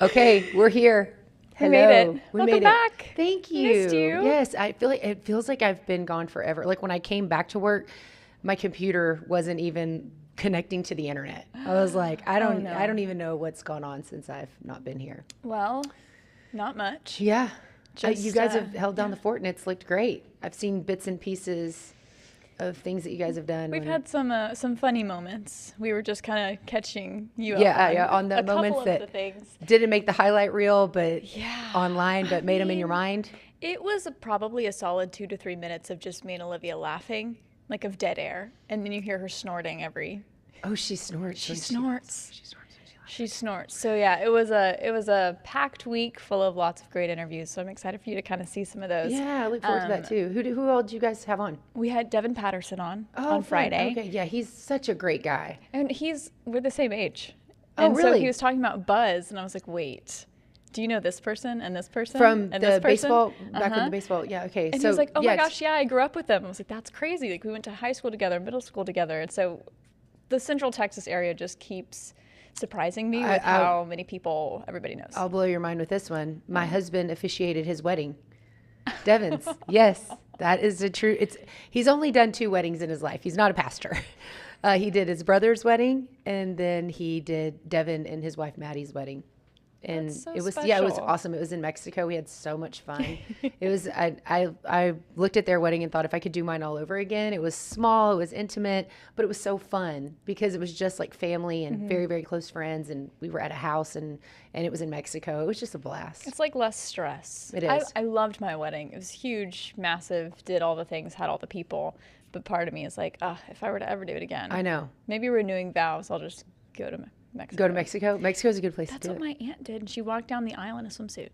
Okay, we're here. We Hello. made it. We Welcome made it. back. Thank you. Missed you. Yes, I feel like it feels like I've been gone forever. Like when I came back to work, my computer wasn't even connecting to the internet. I was like, I don't even know what's gone on since I've not been here. Well, not much. Yeah. You Just, guys have held down the fort and it's looked great. I've seen bits and pieces of things that you guys have done. We've had some funny moments. We were just kind of catching you up on the a moments couple of that the things. didn't make the highlight reel, but online, but made them in your mind. It was probably a solid 2 to 3 minutes of just me and Olivia laughing, like of dead air, and then you hear her snorting every. Oh, she snorts. She snorts. She snorts. So yeah, it was a packed week full of lots of great interviews. So I'm excited for you to kind of see some of those. Yeah, I look forward to that too. Who all did you guys have on? We had Devin Patterson on fun. Friday. Okay, yeah, he's such a great guy. And we're the same age. Oh, and really? So he was talking about Buzz, and I was like, wait, do you know this person and this person? From and the this person? baseball, back in the baseball, yeah, okay. And so, he was like, oh yeah, my gosh, yeah, I grew up with them. I was like, that's crazy. Like we went to high school together, middle school together. And so the Central Texas area just keeps surprising me with how many people everybody knows. I'll blow your mind with this one. My husband officiated his wedding. Devin's. Yes, that is a true. He's only done 2 weddings in his life. He's not a pastor. He did his brother's wedding, and then he did Devin and his wife Maddie's wedding. And That's so it was special. it was awesome. It was in Mexico. We had so much fun. It was I looked at their wedding and thought if I could do mine all over again. It was small, it was intimate, but it was so fun because it was just like family and very, very close friends, and we were at a house and it was in Mexico. It was just a blast. It's like less stress. It is. I loved my wedding. It was huge, massive, did all the things, had all the people. But part of me is like, if I were to ever do it again. I know. Maybe renewing vows, I'll just go to Mexico. Go to Mexico? Mexico's a good place That's to do what it. my aunt did. And she walked down the aisle in a swimsuit.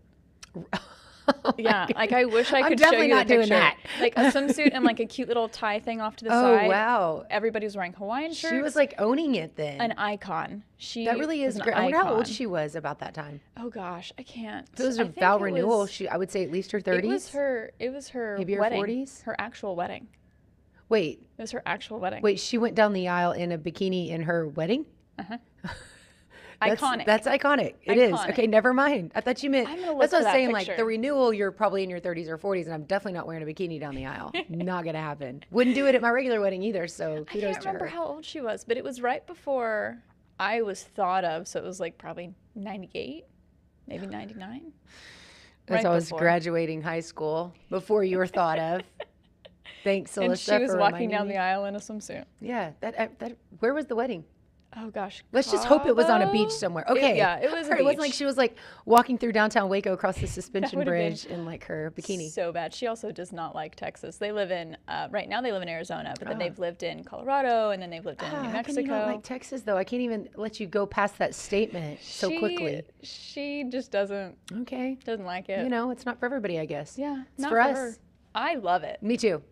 Oh Yeah, like I wish I I'm could show definitely you not the doing picture. that. Like a swimsuit and like a cute little tie thing off to the Oh, side. wow. Everybody was wearing Hawaiian shirts. She was like owning it then. an icon. That really is was an great. I wonder how old icon. she was about that time. Oh gosh, I can't. If it was a I think vow it renewal, was- I would say at least her 30s. It was her Maybe her wedding. 40s? Her actual wedding. Wait, It was her actual wedding. she went down the aisle in a bikini in her wedding? Iconic. That's iconic. It is. Iconic. Okay, never mind. I thought you meant, I'm gonna look that's what I for was that saying, like picture. the renewal, you're probably in your 30s or 40s, and I'm definitely not wearing a bikini down the aisle. Not going to happen. Wouldn't do it at my regular wedding either, so I kudos can't to remember her. how old she was, but it was right before I was thought of, so it was like probably 98, maybe 99. That's right I was before. graduating high school before you were thought of. Thanks, Alyssa, And she was for walking reminding down me. the aisle in a swimsuit. Yeah, where was the wedding? Oh gosh. Let's just hope it was on a beach Cabo? somewhere. Okay. It was a It wasn't like beach. she was like walking through downtown Waco across the suspension would've been bridge in like her bikini. So bad. She also does not like Texas. They live in, right now they live in Arizona, but then Ah. they've lived in Colorado, and then they've lived in New How can Mexico. you not like Texas though? I can't even let you go past that statement so quickly. She just doesn't Okay. like it. You know, it's not for everybody, I guess. Yeah. It's not for us. her. I love it. Me too.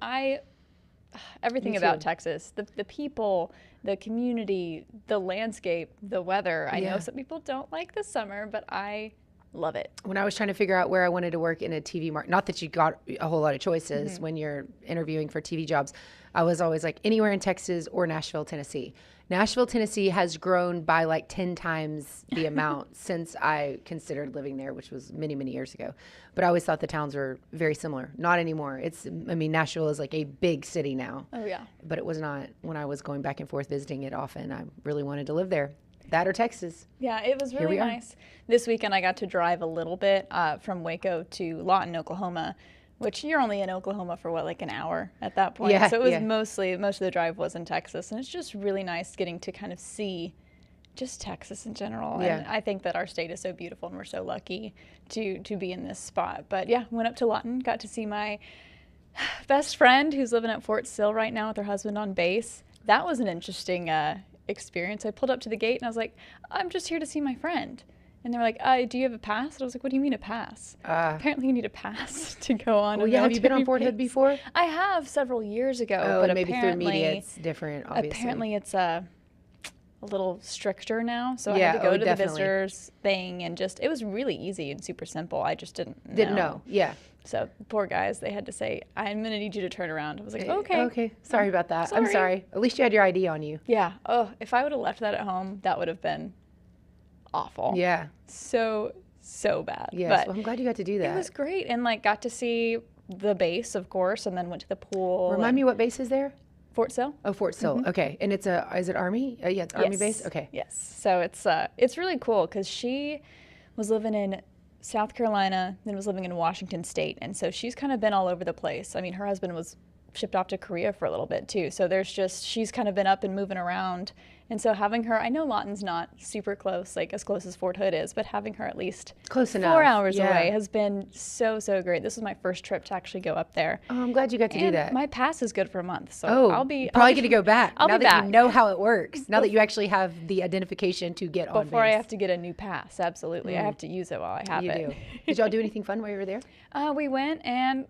Everything Me about too. Texas, the people, the community, the landscape, the weather. I Yeah. know some people don't like the summer, but I love it. When I was trying to figure out where I wanted to work in a TV market, not that you got a whole lot of choices Mm-hmm. when you're interviewing for TV jobs, I was always like anywhere in Texas or Nashville, Tennessee. Nashville, Tennessee has grown by like 10 times the amount since I considered living there, which was many, many years ago. But I always thought the towns were very similar. Not anymore. Nashville is like a big city now. Oh yeah. But it was not when I was going back and forth visiting it often. I really wanted to live there. That or Texas. Yeah, it was really we are. nice. This weekend I got to drive a little bit from Waco to Lawton, Oklahoma, which you're only in Oklahoma for what, like an hour at that point. Yeah, so it was yeah. most of the drive was in Texas, and it's just really nice getting to kind of see just Texas in general. Yeah. And I think that our state is so beautiful, and we're so lucky to be in this spot. But yeah, went up to Lawton, got to see my best friend who's living at Fort Sill right now with her husband on base. That was an interesting experience. I pulled up to the gate and I was like, I'm just here to see my friend. And they were like, do you have a pass? And I was like, what do you mean a pass? Apparently You need a pass to go on. Well, a yeah. Have you been on military Fort Hood base. before? I have several years ago, Oh, but and maybe through apparently, media it's different, obviously. apparently it's a little stricter now. So I Yeah, had to go to definitely. the visitors thing, and just it was really easy and super simple. I just didn't know. Yeah. So poor guys, they had to say, I'm going to need you to turn around. I was like, okay. Okay. Sorry about that. I'm Sorry. sorry. At least you had your ID on you. Yeah. Oh, if I would have left that at home, that would have been awful. Yeah. So so bad. Yes, But well, I'm glad you got to do that. it was great, and like got to see the base, of course, and then went to the pool. Remind me what base is there? Fort Sill. Oh, Fort Sill. Okay, and is it Army? Yeah, it's Army base. Okay. Yes. So it's really cool because she was living in South Carolina, then was living in Washington State, and so she's kind of been all over the place. I mean, her husband was shipped off to Korea for a little bit too. So she's kind of been up and moving around. And so having her, I know Lawton's not super close, like as close as Fort Hood is, but having her at least Close enough. 4 hours away has been so great. This was my first trip to actually go up there. Oh, I'm glad you got to do that. My pass is good for a month, so I'll be probably going to go back I'll now be that back. you know how it works. Now that you actually have the identification to get on Before I base. have to get a new pass, absolutely. I have to use it while I have You it. do. Did y'all do anything fun while you were there? We went and,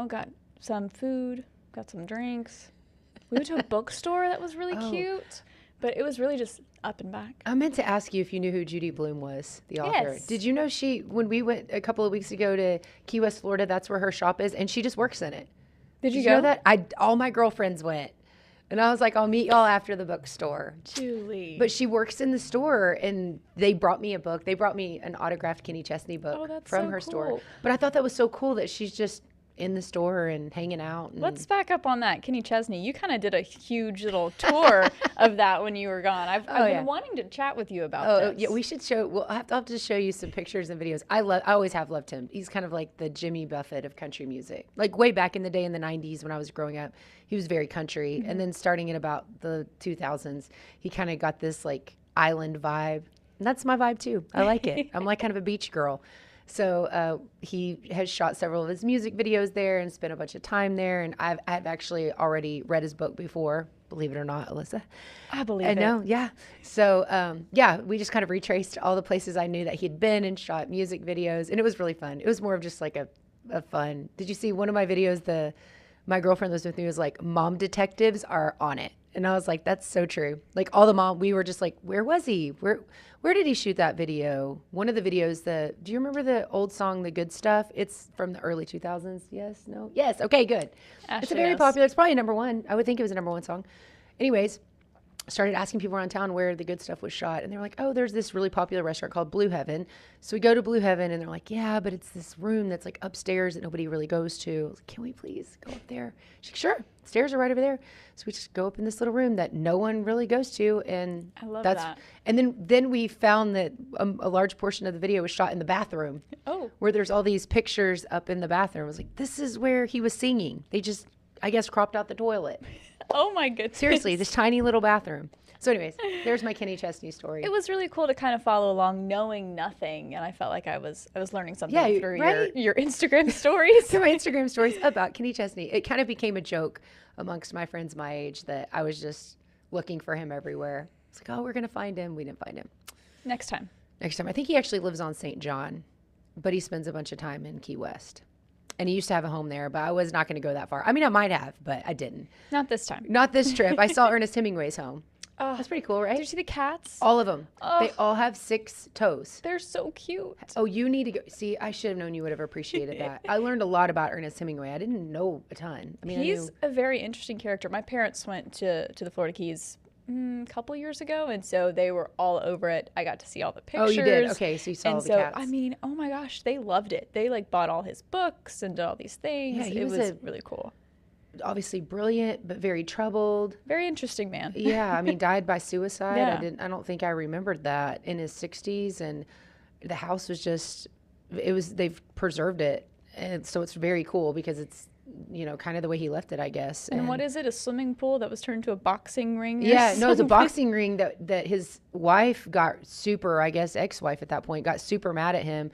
got some food, got some drinks. We went to a bookstore that was really cute, but it was really just up and back. I meant to ask you if you knew who Judy Blume was, the author. Yes. Did you know when we went a couple of weeks ago to Key West, Florida, that's where her shop is, and she just works in it. Did you know go? that? All my girlfriends went. And I was like, I'll meet y'all after the bookstore. Julie. But she works in the store, and they brought me a book. They brought me an autographed Kenny Chesney book from her store. But I thought that was so cool that she's just in the store and hanging out. And Let's back up on that. Kenny Chesney, you kind of did a huge little tour of that when you were gone. I've been wanting to chat with you about this. Yeah, we should show. I'll have to show you some pictures and videos. I always have loved him. He's kind of like the Jimmy Buffett of country music. Like way back in the day in the 90s when I was growing up, he was very country. And then starting in about the 2000s, he kind of got this like island vibe. And that's my vibe too. I like it. I'm like kind of a beach girl. So he has shot several of his music videos there and spent a bunch of time there. And I've actually already read his book before, believe it or not, Alyssa. I believe it. I know, yeah. So, we just kind of retraced all the places I knew that he'd been and shot music videos. And it was really fun. It was more of just like a fun. Did you see one of my videos? My girlfriend that was with me was like, mom detectives are on it. And I was like, that's so true. Like we were just like, where was he? Where did he shoot that video? One of the videos, do you remember the old song, The Good Stuff? It's from the early 2000s. Yes? No? Yes. Okay, good. Ashley It's a very popular, it's probably number one. I would think it was a number one song. Anyways, started asking people around town where The Good Stuff was shot. And they were like, oh, there's this really popular restaurant called Blue Heaven. So we go to Blue Heaven and they're like, yeah, but it's this room that's like upstairs that nobody really goes to. I was like, can we please go up there? She's like, sure. Stairs are right over there. So we just go up in this little room that no one really goes to. And I love that. And then we found that a large portion of the video was shot in the bathroom. Oh. Where there's all these pictures up in the bathroom. I was like, this is where he was singing. They just, I guess, cropped out the toilet. Oh my goodness. Seriously, this tiny little bathroom. So anyways, there's my Kenny Chesney story. It was really cool to kind of follow along knowing nothing, and I felt like I was learning something through your Instagram stories. Through my Instagram stories about Kenny Chesney. It kind of became a joke amongst my friends my age that I was just looking for him everywhere. It's like, oh, we're going to find him. We didn't find him. Next time. I think he actually lives on St. John, but he spends a bunch of time in Key West. And he used to have a home there, but I was not going to go that far. I mean, I might have, but I didn't. Not this time. Not this trip. I saw Ernest Hemingway's home. Oh, that's pretty cool, right? Did you see the cats? All of them. Oh. They all have 6 toes. They're so cute. Oh, you need to go. See, I should have known you would have appreciated that. I learned a lot about Ernest Hemingway. I didn't know a ton. I mean, he's a very interesting character. My parents went to the Florida Keys a couple years ago, and so they were all over it. I got to see all the pictures. Oh, you did? Okay, so you saw all the cats. I mean, oh my gosh, they loved it. They like bought all his books and did all these things. Yeah, it was really cool. Obviously brilliant, but very troubled. Very interesting man. Yeah, I mean, died by suicide. Yeah. I don't think I remembered that in his 60s, and the house was they've preserved it, and so it's very cool because it's kind of the way he left it, I guess. And what is it? A swimming pool that was turned into a boxing ring? Yeah, no, it's a boxing ring that his wife got ex-wife at that point got super mad at him.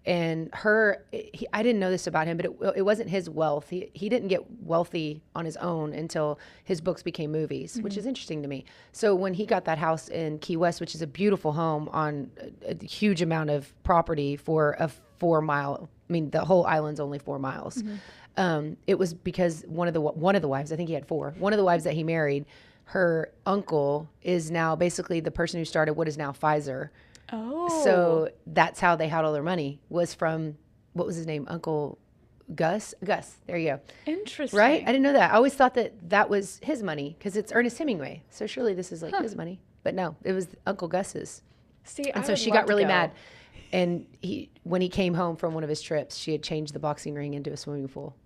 And I didn't know this about him, but it wasn't his wealth. He didn't get wealthy on his own until his books became movies, which is interesting to me. So when he got that house in Key West, which is a beautiful home on a huge amount of property for a 4-mile, I mean, the whole island's only 4 miles. It was because one of the wives, I think he had 4, one of the wives that he married, her uncle is now basically the person who started what is now Pfizer. Oh. So that's how they had all their money, was from, what was his name? Uncle Gus? Gus. There you go. Interesting. Right? I didn't know that. I always thought that was his money because it's Ernest Hemingway. So surely this is like his money. But no, it was Uncle Gus's. See, and so she got really mad. And when he came home from one of his trips, she had changed the boxing ring into a swimming pool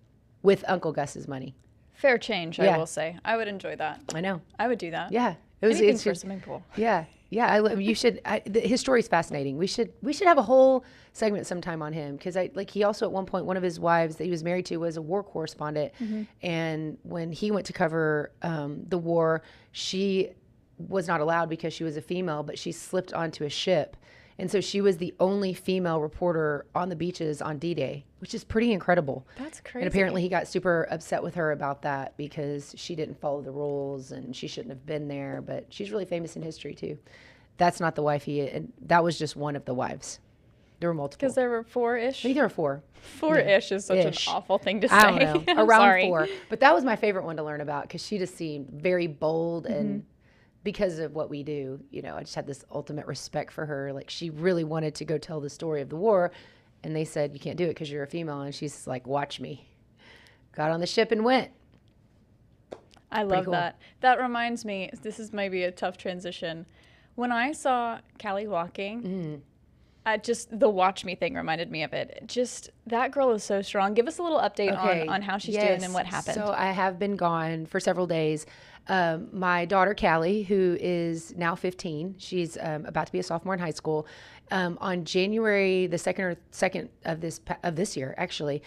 with Uncle Gus's money. Fair change, I will say. I would enjoy that. I know. I would do that. Yeah. Anything for a swimming pool. Yeah. Yeah. You should, his story's fascinating. We should have a whole segment sometime on him. Cause he also at one point, one of his wives that he was married to was a war correspondent. And when he went to cover, the war, she was not allowed because she was a female, but she slipped onto a ship. And so she was the only female reporter on the beaches on D-Day, which is pretty incredible. That's crazy. And apparently he got super upset with her about that because she didn't follow the rules and she shouldn't have been there. But she's really famous in history too. That's not the wife and that was just one of the wives. There were multiple. Because there were 4-ish? I think there were 4. 4-ish is such an awful thing to say. I don't know. Around sorry. 4. But that was my favorite one to learn about because she just seemed very bold and because of what we do, I just had this ultimate respect for her. Like she really wanted to go tell the story of the war. And they said, you can't do it because you're a female. And she's like, watch me. Got on the ship and went. I love that. That reminds me, this is maybe a tough transition. When I saw Callie walking, just the watch me thing reminded me of it. Just that girl is so strong. Give us a little update on how she's doing and what happened. So I have been gone for several days. My daughter, Callie, who is now 15, she's about to be a sophomore in high school. On January the 2nd of this year, actually,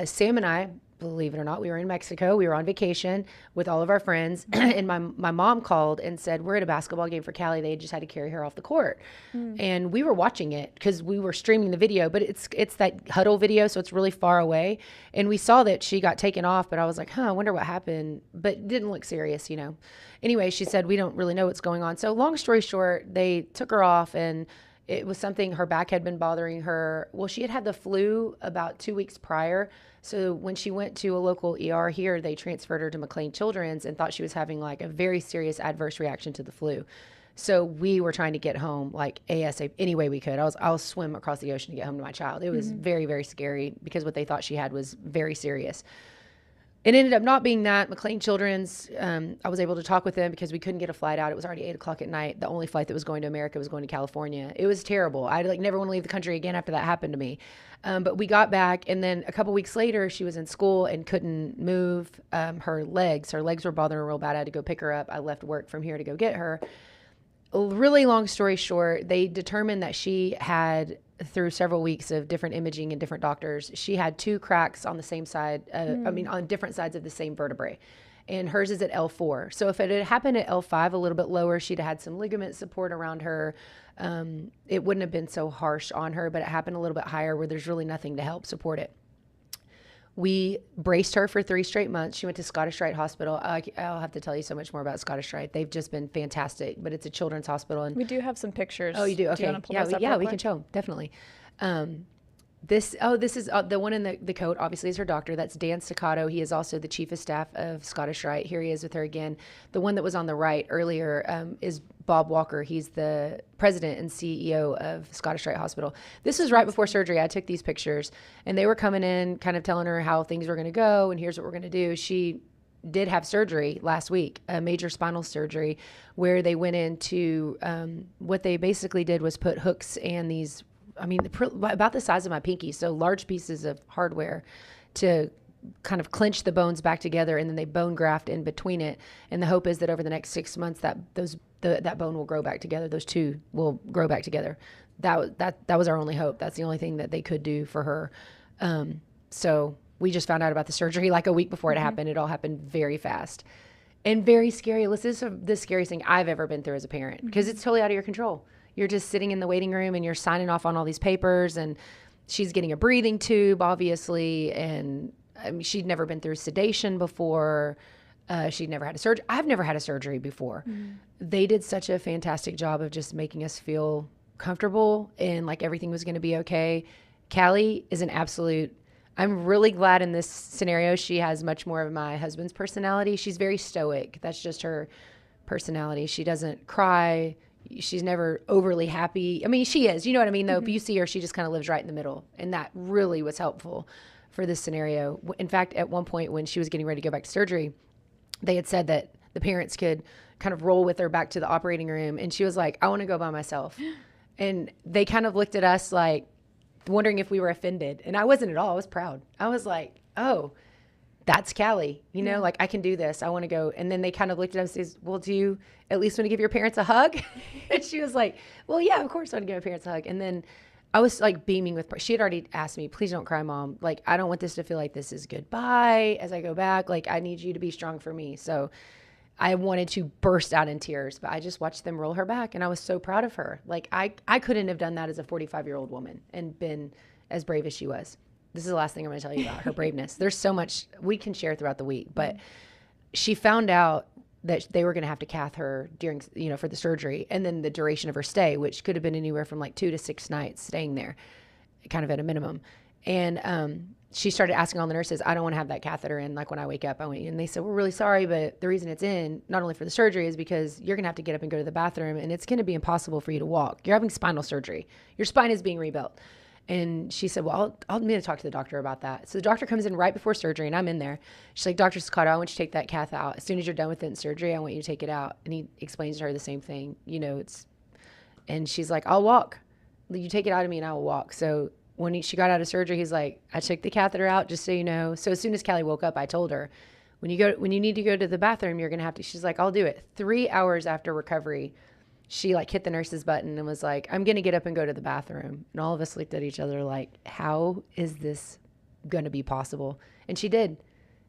Sam and I, believe it or not, we were in Mexico. We were on vacation with all of our friends. And my mom called and said, we're at a basketball game for Callie. They just had to carry her off the court. And we were watching it because we were streaming the video, but it's that huddle video. So it's really far away. And we saw that she got taken off, but I was like, I wonder what happened, but it didn't look serious, Anyway, she said, we don't really know what's going on. So long story short, they took her off and it was something, her back had been bothering her. Well, she had the flu about 2 weeks prior. So when she went to a local ER here, they transferred her to McLean Children's and thought she was having like a very serious adverse reaction to the flu. So we were trying to get home like ASAP any way we could. I was swim across the ocean to get home to my child. It was very, very scary because what they thought she had was very serious. It ended up not being that. McLean Children's, I was able to talk with them because we couldn't get a flight out. It was already 8 o'clock at night. The only flight that was going to America was going to California. It was terrible. I never want to leave the country again after that happened to me. But we got back, and then a couple weeks later, she was in school and couldn't move her legs. Her legs were bothering her real bad. I had to go pick her up. I left work from here to go get her. A really long story short, they determined that she had, through several weeks of different imaging and different doctors, she had 2 cracks on the same side, on different sides of the same vertebrae. And hers is at L4. So if it had happened at L5, a little bit lower, she'd have had some ligament support around her. It wouldn't have been so harsh on her, but it happened a little bit higher where there's really nothing to help support it. We braced her for 3 straight months. She went to Scottish Rite Hospital. I'll have to tell you so much more about Scottish Rite. They've just been fantastic, but it's a children's hospital. And we do have some pictures. Oh, you do? Okay. Do you want to pull those up we can show them. Definitely. This is the one in the coat, obviously, is her doctor. That's Dan Staccato. He is also the chief of staff of Scottish Rite. Here he is with her again. The one that was on the right earlier is Bob Walker. He's the president and CEO of Scottish Rite Hospital. This was right before surgery. I took these pictures, and they were coming in kind of telling her how things were going to go, and here's what we're going to do. She did have surgery last week, a major spinal surgery, where they went into what they basically did was put hooks and these, about the size of my pinky, so large pieces of hardware to kind of clinch the bones back together, and then they bone graft in between it. And the hope is that over the next 6 months, that bone will grow back together. Those 2 will grow back together. That was our only hope. That's the only thing that they could do for her. So we just found out about the surgery like a week before it happened. It all happened very fast and very scary. This is the scariest thing I've ever been through as a parent because it's totally out of your control. You're just sitting in the waiting room and you're signing off on all these papers, and she's getting a breathing tube, obviously. And she'd never been through sedation before. She'd never had a surgery. I've never had a surgery before. They did such a fantastic job of just making us feel comfortable and like everything was going to be okay. Callie is an absolute, I'm really glad in this scenario she has much more of my husband's personality. She's very stoic. That's just her personality. She doesn't cry. She's never overly happy. She is, you know what I mean, though. If you see her, she just kind of lives right in the middle. And that really was helpful for this scenario. In fact, at one point when she was getting ready to go back to surgery, they had said that the parents could kind of roll with her back to the operating room. And she was like, I want to go by myself. And they kind of looked at us like wondering if we were offended. And I wasn't at all. I was proud. I was like, oh, that's Callie. You know, like I can do this. I want to go. And then they kind of looked at us and says, well, do you at least want to give your parents a hug? And she was like, well, yeah, of course I want to give my parents a hug. And then I was like beaming with, she had already asked me, please don't cry, Mom. Like, I don't want this to feel like this is goodbye as I go back. Like, I need you to be strong for me. So I wanted to burst out in tears, but I just watched them roll her back. And I was so proud of her. Like, I couldn't have done that as a 45-year-old woman and been as brave as she was. This is the last thing I'm going to tell you about her braveness. There's so much we can share throughout the week, but she found out that they were going to have to cath her during, you know, for the surgery, and then the duration of her stay, which could have been anywhere from like 2 to 6 nights staying there, kind of at a minimum. And she started asking all the nurses, I don't want to have that catheter in. Like when I wake up, and they said, we're really sorry, but the reason it's in, not only for the surgery, is because you're going to have to get up and go to the bathroom, and it's going to be impossible for you to walk. You're having spinal surgery. Your spine is being rebuilt. And she said, well, I'm going to talk to the doctor about that. So the doctor comes in right before surgery, and I'm in there. She's like, Dr. Scotto, I want you to take that cath out. As soon as you're done with it in surgery, I want you to take it out. And he explains to her the same thing. You know, and she's like, I'll walk. You take it out of me and I will walk. So when she got out of surgery, he's like, I took the catheter out, just so you know. So as soon as Callie woke up, I told her, when you need to go to the bathroom, you're going to have to. She's like, I'll do it. 3 hours after recovery, she like hit the nurse's button and was like, I'm going to get up and go to the bathroom. And all of us looked at each other like, how is this going to be possible? And she did.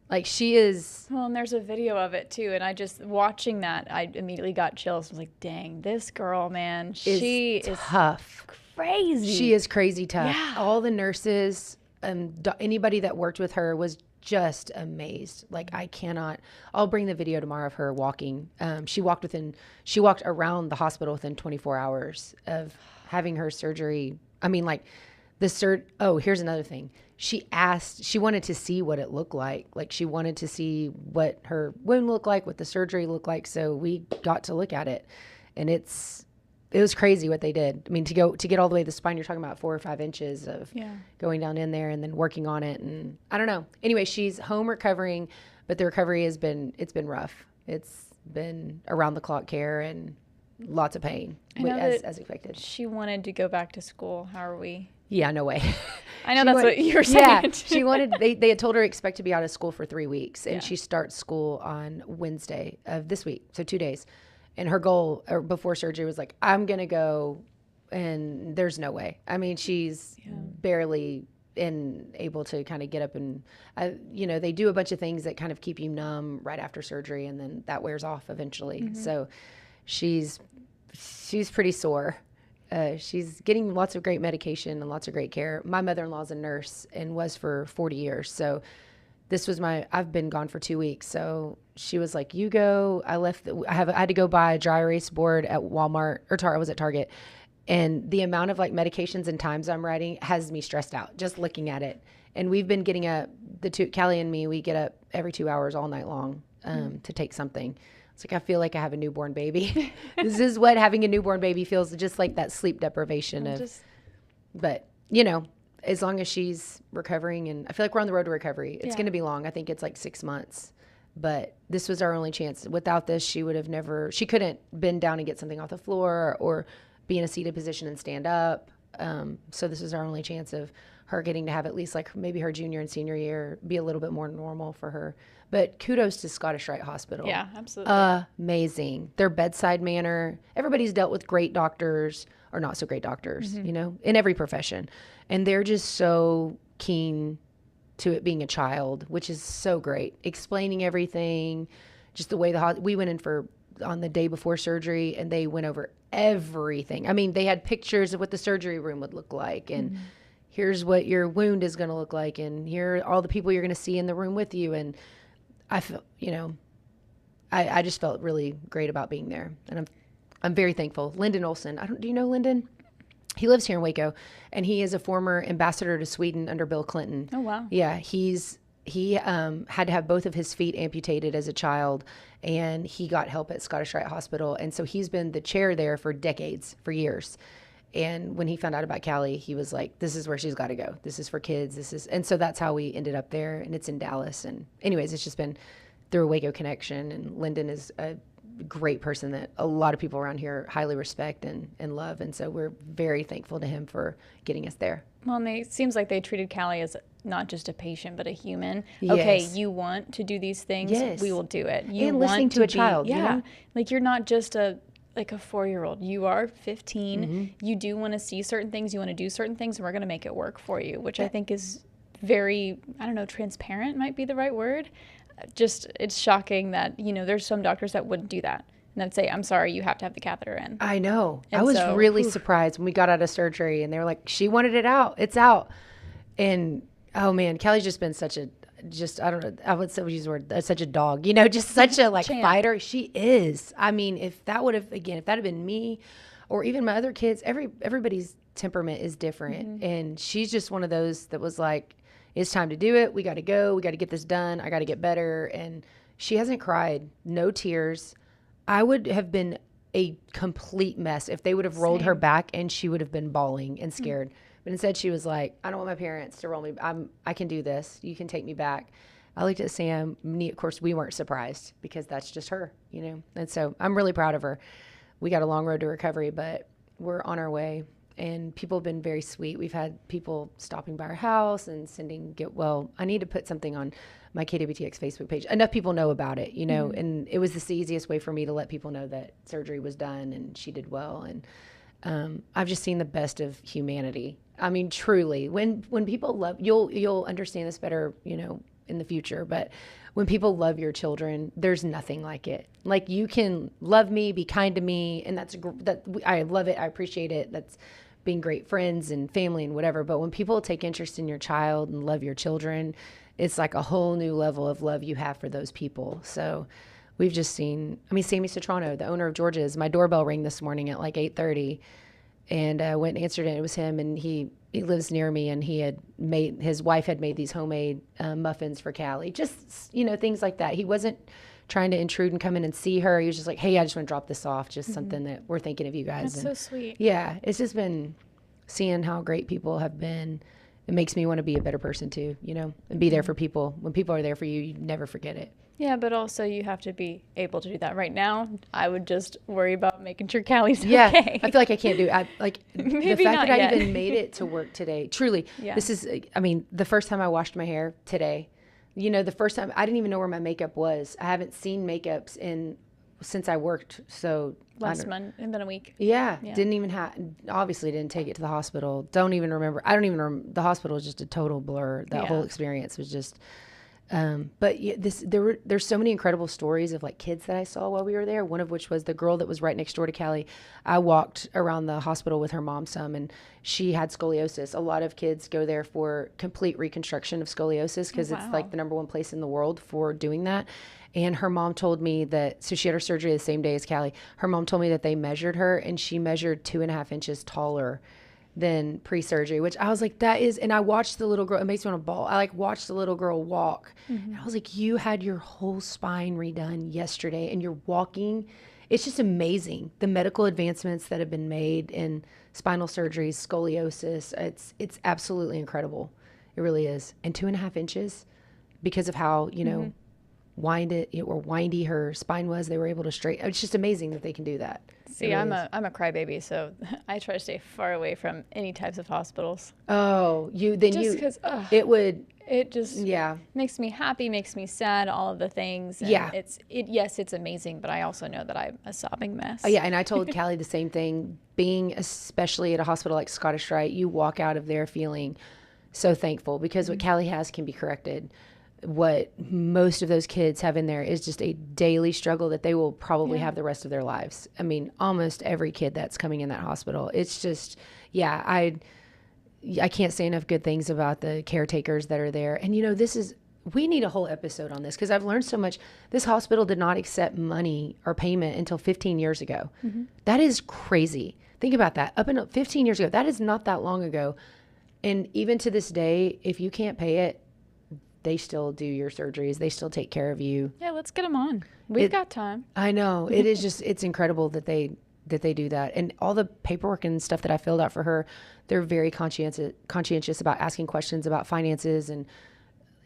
Like, she is. Well, and there's a video of it too. And I just, watching that, I immediately got chills. I was like, dang, this girl, man, she is tough. Crazy. She is crazy tough. Yeah. All the nurses, anybody that worked with her was just amazed. Like, I'll bring the video tomorrow of her walking. She walked around the hospital within 24 hours of having her surgery. I mean, like here's another thing. She wanted to see what it looked like. Like, she wanted to see what her wound looked like, what the surgery looked like. So we got to look at it, and it was crazy what they did. I mean, to get all the way to the spine, you're talking about 4 or 5 inches of going down in there and then working on it. And I don't know. Anyway, she's home recovering, but the recovery it's been rough. It's been around the clock care and lots of pain, as expected. She wanted to go back to school. How are we? Yeah, no way. I know that's what you were saying. Yeah, they had told her expect to be out of school for 3 weeks, and she starts school on Wednesday of this week, so 2 days. And her goal before surgery was like, I'm going to go, and there's no way. I mean, she's barely able to kind of get up and, they do a bunch of things that kind of keep you numb right after surgery, and then that wears off eventually. Mm-hmm. So she's pretty sore. She's getting lots of great medication and lots of great care. My mother-in-law's a nurse and was for 40 years. So I've been gone for 2 weeks. So she was like, you go. I had to go buy a dry erase board at Walmart, or I was at Target. And the amount of like medications and times I'm writing has me stressed out just looking at it. And we've been getting up, Callie and me, we get up every 2 hours all night long to take something. It's like, I feel like I have a newborn baby. This is what having a newborn baby feels, just like that sleep deprivation but as long as she's recovering, and I feel like we're on the road to recovery. It's going to be long. I think it's like 6 months, but this was our only chance. Without this, she couldn't bend down and get something off the floor or be in a seated position and stand up. So this was our only chance of her getting to have at least like maybe her junior and senior year be a little bit more normal for her. But kudos to Scottish Rite Hospital. Yeah, absolutely. Amazing. Their bedside manner. Everybody's dealt with great doctors or not so great doctors, in every profession. And they're just so keen to it being a child, which is so great. Explaining everything, just the way we went in on the day before surgery, and they went over everything. I mean, they had pictures of what the surgery room would look like, and here's what your wound is going to look like, and here are all the people you're going to see in the room with you. And I feel, I just felt really great about being there, and I'm very thankful. Lyndon Olson, do you know Lyndon? He lives here in Waco, and he is a former ambassador to Sweden under Bill Clinton. Oh, wow. Yeah, he had to have both of his feet amputated as a child, and he got help at Scottish Rite Hospital, and so he's been the chair there for years. And when he found out about Callie, he was like, this is where she's got to go. This is for kids. And so that's how we ended up there, and it's in Dallas. And anyways, it's just been through a Waco connection, and Lyndon is a great person that a lot of people around here highly respect and love. And so we're very thankful to him for getting us there. Well, and it seems like they treated Callie as not just a patient, but a human. Yes. Okay, you want to do these things, yes. We will do it. You and want listening to a child, yeah. You know? Like you're not just a 4-year-old. You are 15. Mm-hmm. You do want to see certain things. You want to do certain things, and we're going to make it work for you, which I think is very, I don't know, transparent might be the right word. Just, it's shocking that, there's some doctors that wouldn't do that. And they'd say, I'm sorry, you have to have the catheter in. I know. And I was really surprised when we got out of surgery and they were like, she wanted it out. It's out. And, oh man, Callie's just been such a, I don't know, I would say use the word, such a dog, just such a fighter. She is. I mean, if that had been me or even my other kids, everybody's temperament is different. Mm-hmm. And she's just one of those that was like, it's time to do it. We got to go. We got to get this done. I got to get better. And she hasn't cried. No tears. I would have been a complete mess if they would have rolled her back and she would have been bawling and scared. But instead she was like, I don't want my parents to roll me. I can do this. You can take me back. I looked at Sam. Of course, we weren't surprised because that's just her, And so I'm really proud of her. We got a long road to recovery, but we're on our way. And people have been very sweet. We've had people stopping by our house and I need to put something on my KWTX Facebook page. Enough people know about it, mm-hmm. And it was the easiest way for me to let people know that surgery was done and she did well. And I've just seen the best of humanity. I mean, truly, when people love, you'll understand this better, in the future. But when people love your children, there's nothing like it. Like you can love me, be kind to me, and I love it. I appreciate it. That's being great friends and family and whatever. But when people take interest in your child and love your children, it's like a whole new level of love you have for those people. So we've just seen, Sammy Citrano, the owner of George's, my doorbell rang this morning at like 8:30 and I went and answered it. It was him, and he lives near me, and his wife had made these homemade muffins for Callie. Just, things like that. He wasn't trying to intrude and come in and see her. He was just like, hey, I just want to drop this off. Just something that we're thinking of you guys. That's so sweet. Yeah. It's just been seeing how great people have been. It makes me want to be a better person too, and be there for people. When people are there for you, you never forget it. Yeah, but also you have to be able to do that. Right now, I would just worry about making sure Callie's yeah, okay. I feel like I can't do it. The fact that I even made it to work today, truly, This is, the first time I washed my hair today, the first time, I didn't even know where my makeup was. I haven't seen makeups since I worked, so. Last month, it's been a week. Yeah. Didn't even obviously didn't take it to the hospital. Don't even remember. I don't even remember. The hospital was just a total blur. That whole experience was just, but there's so many incredible stories of like kids that I saw while we were there. One of which was the girl that was right next door to Callie. I walked around the hospital with her mom some, and she had scoliosis. A lot of kids go there for complete reconstruction of scoliosis because it's like the number one place in the world for doing that. And her mom told me so she had her surgery the same day as Callie. Her mom told me that they measured her, and she measured 2.5 inches taller than pre-surgery, which I was like, and I watched the little girl, it makes me want to bawl. I watched the little girl walk. Mm-hmm. And I was like, you had your whole spine redone yesterday and you're walking. It's just amazing. The medical advancements that have been made in spinal surgeries, scoliosis, it's absolutely incredible. It really is. And 2.5 inches because of how, windy her spine was, they were able to straighten. It's just amazing that they can do that. See, I'm a crybaby, so I try to stay far away from any types of hospitals. Oh, because it just makes me happy, makes me sad, all of the things. And it's amazing, but I also know that I'm a sobbing mess. Oh yeah, and I told Callie the same thing. Being especially at a hospital like Scottish Rite, you walk out of there feeling so thankful because what Callie has can be corrected. What most of those kids have in there is just a daily struggle that they will probably have the rest of their lives. Almost every kid that's coming in that hospital. It's just, I can't say enough good things about the caretakers that are there. And, we need a whole episode on this because I've learned so much. This hospital did not accept money or payment until 15 years ago. Mm-hmm. That is crazy. Think about that. Up until 15 years ago, that is not that long ago. And even to this day, if you can't pay it, they still do your surgeries. They still take care of you. Yeah, let's get them on. We've got time. I know. It is just, it's incredible that they do that. And all the paperwork and stuff that I filled out for her, they're very conscientious about asking questions about finances. And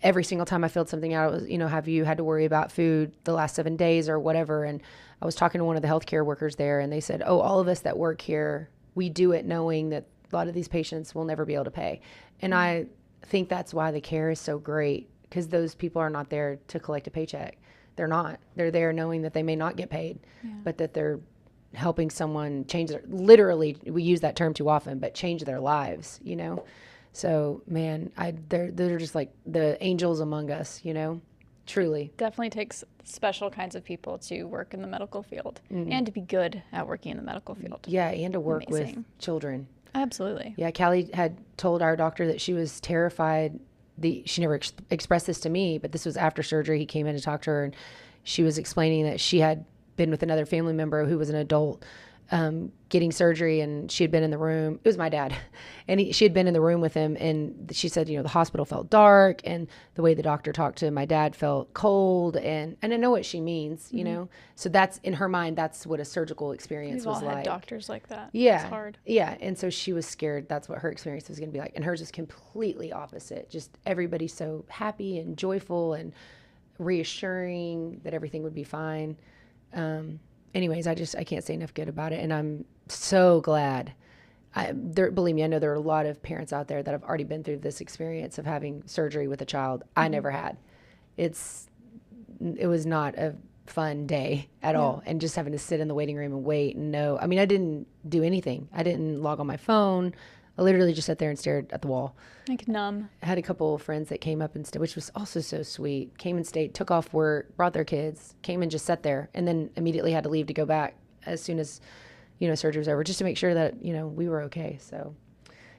every single time I filled something out, it was, have you had to worry about food the last 7 days or whatever? And I was talking to one of the healthcare workers there, and they said, oh, all of us that work here, we do it knowing that a lot of these patients will never be able to pay. And I think that's why the care is so great, because those people are not there to collect a paycheck. They're not. They're there knowing that they may not get paid, but that they're helping someone change their, literally, we use that term too often, but change their lives, So, man, they're just like the angels among us, truly. Definitely takes special kinds of people to work in the medical field and to be good at working in the medical field. Yeah, and to work with children. Absolutely. Yeah, Callie had told our doctor that she was terrified. She never expressed this to me, but this was after surgery. He came in to talk to her, and she was explaining that she had been with another family member who was an adult getting surgery, and she had been in the room. It was my dad, and she had been in the room with him, and she said, the hospital felt dark, and the way the doctor talked to my dad felt cold, and I know what she means, So that's, in her mind, that's what a surgical experience was like. We've all had doctors like that. Yeah. It's hard. Yeah, and so she was scared. That's what her experience was going to be like, and hers is completely opposite. Just everybody's so happy and joyful and reassuring that everything would be fine. Anyways, I can't say enough good about it. And I'm so glad. Believe me, I know there are a lot of parents out there that have already been through this experience of having surgery with a child. I never had. It was not a fun day at all. And just having to sit in the waiting room and wait and know. I mean, I didn't do anything. I didn't log on my phone. I literally just sat there and stared at the wall. Like numb. I had a couple of friends that came up and stayed, which was also so sweet. Came and stayed, took off work, brought their kids, came and just sat there, and then immediately had to leave to go back as soon as, surgery was over, just to make sure that, we were okay. So,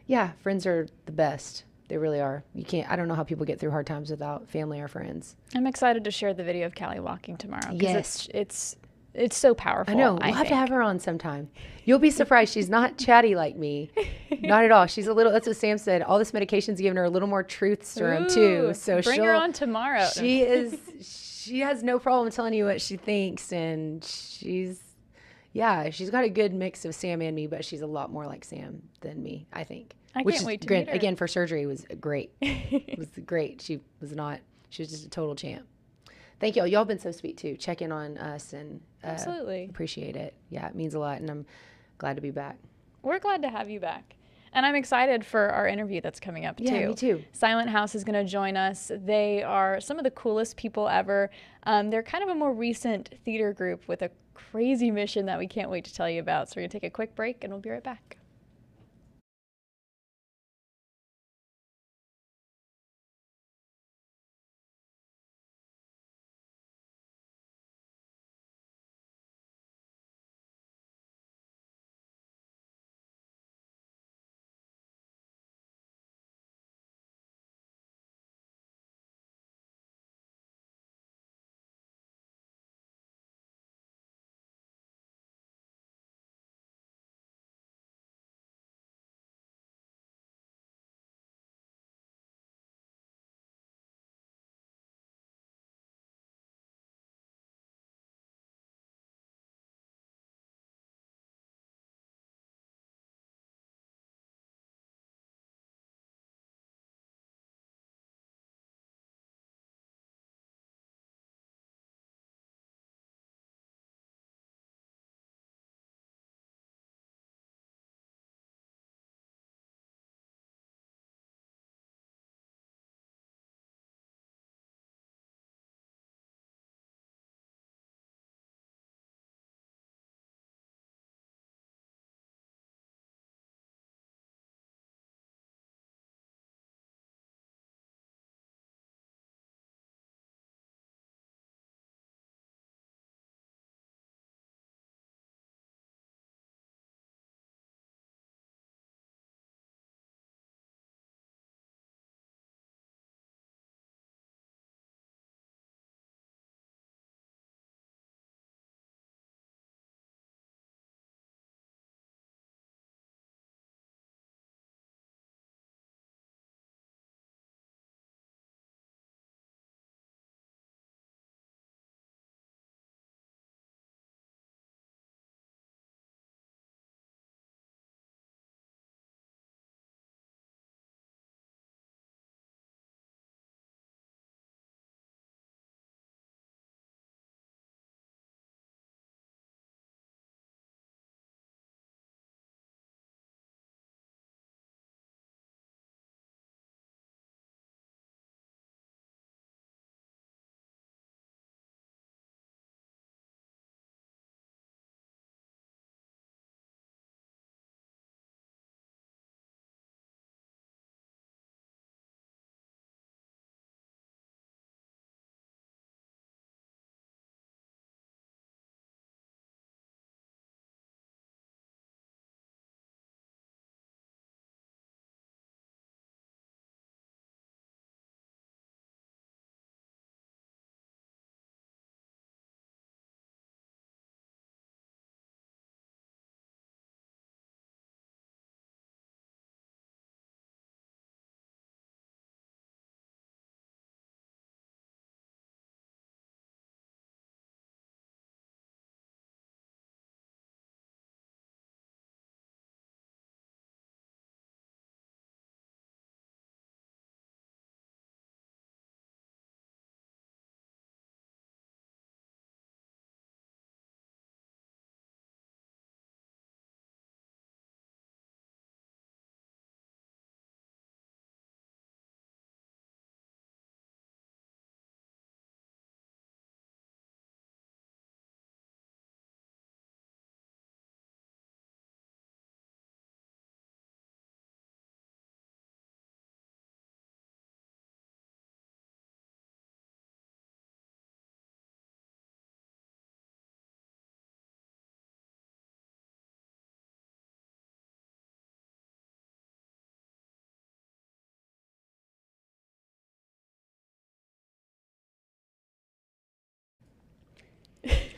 yeah, friends are the best. They really are. I don't know how people get through hard times without family or friends. I'm excited to share the video of Callie walking tomorrow. Yes. It's so powerful. I know. We'll have to have her on sometime. You'll be surprised. She's not chatty like me. Not at all. She's a little, that's what Sam said. All this medication's given her a little more truth serum too. So bring her on tomorrow. She has no problem telling you what she thinks. And she's got a good mix of Sam and me, but she's a lot more like Sam than me, I think. I can't wait to meet her. Again, for surgery, it was great. It was great. She was just a total champ. Thank y'all. Y'all been so sweet too. Check in on us and absolutely appreciate it. Yeah, it means a lot, and I'm glad to be back. We're glad to have you back. And I'm excited for our interview that's coming up too. Yeah, me too. Silent House is going to join us. They are some of the coolest people ever. They're kind of a more recent theater group with a crazy mission that we can't wait to tell you about. So we're going to take a quick break and we'll be right back.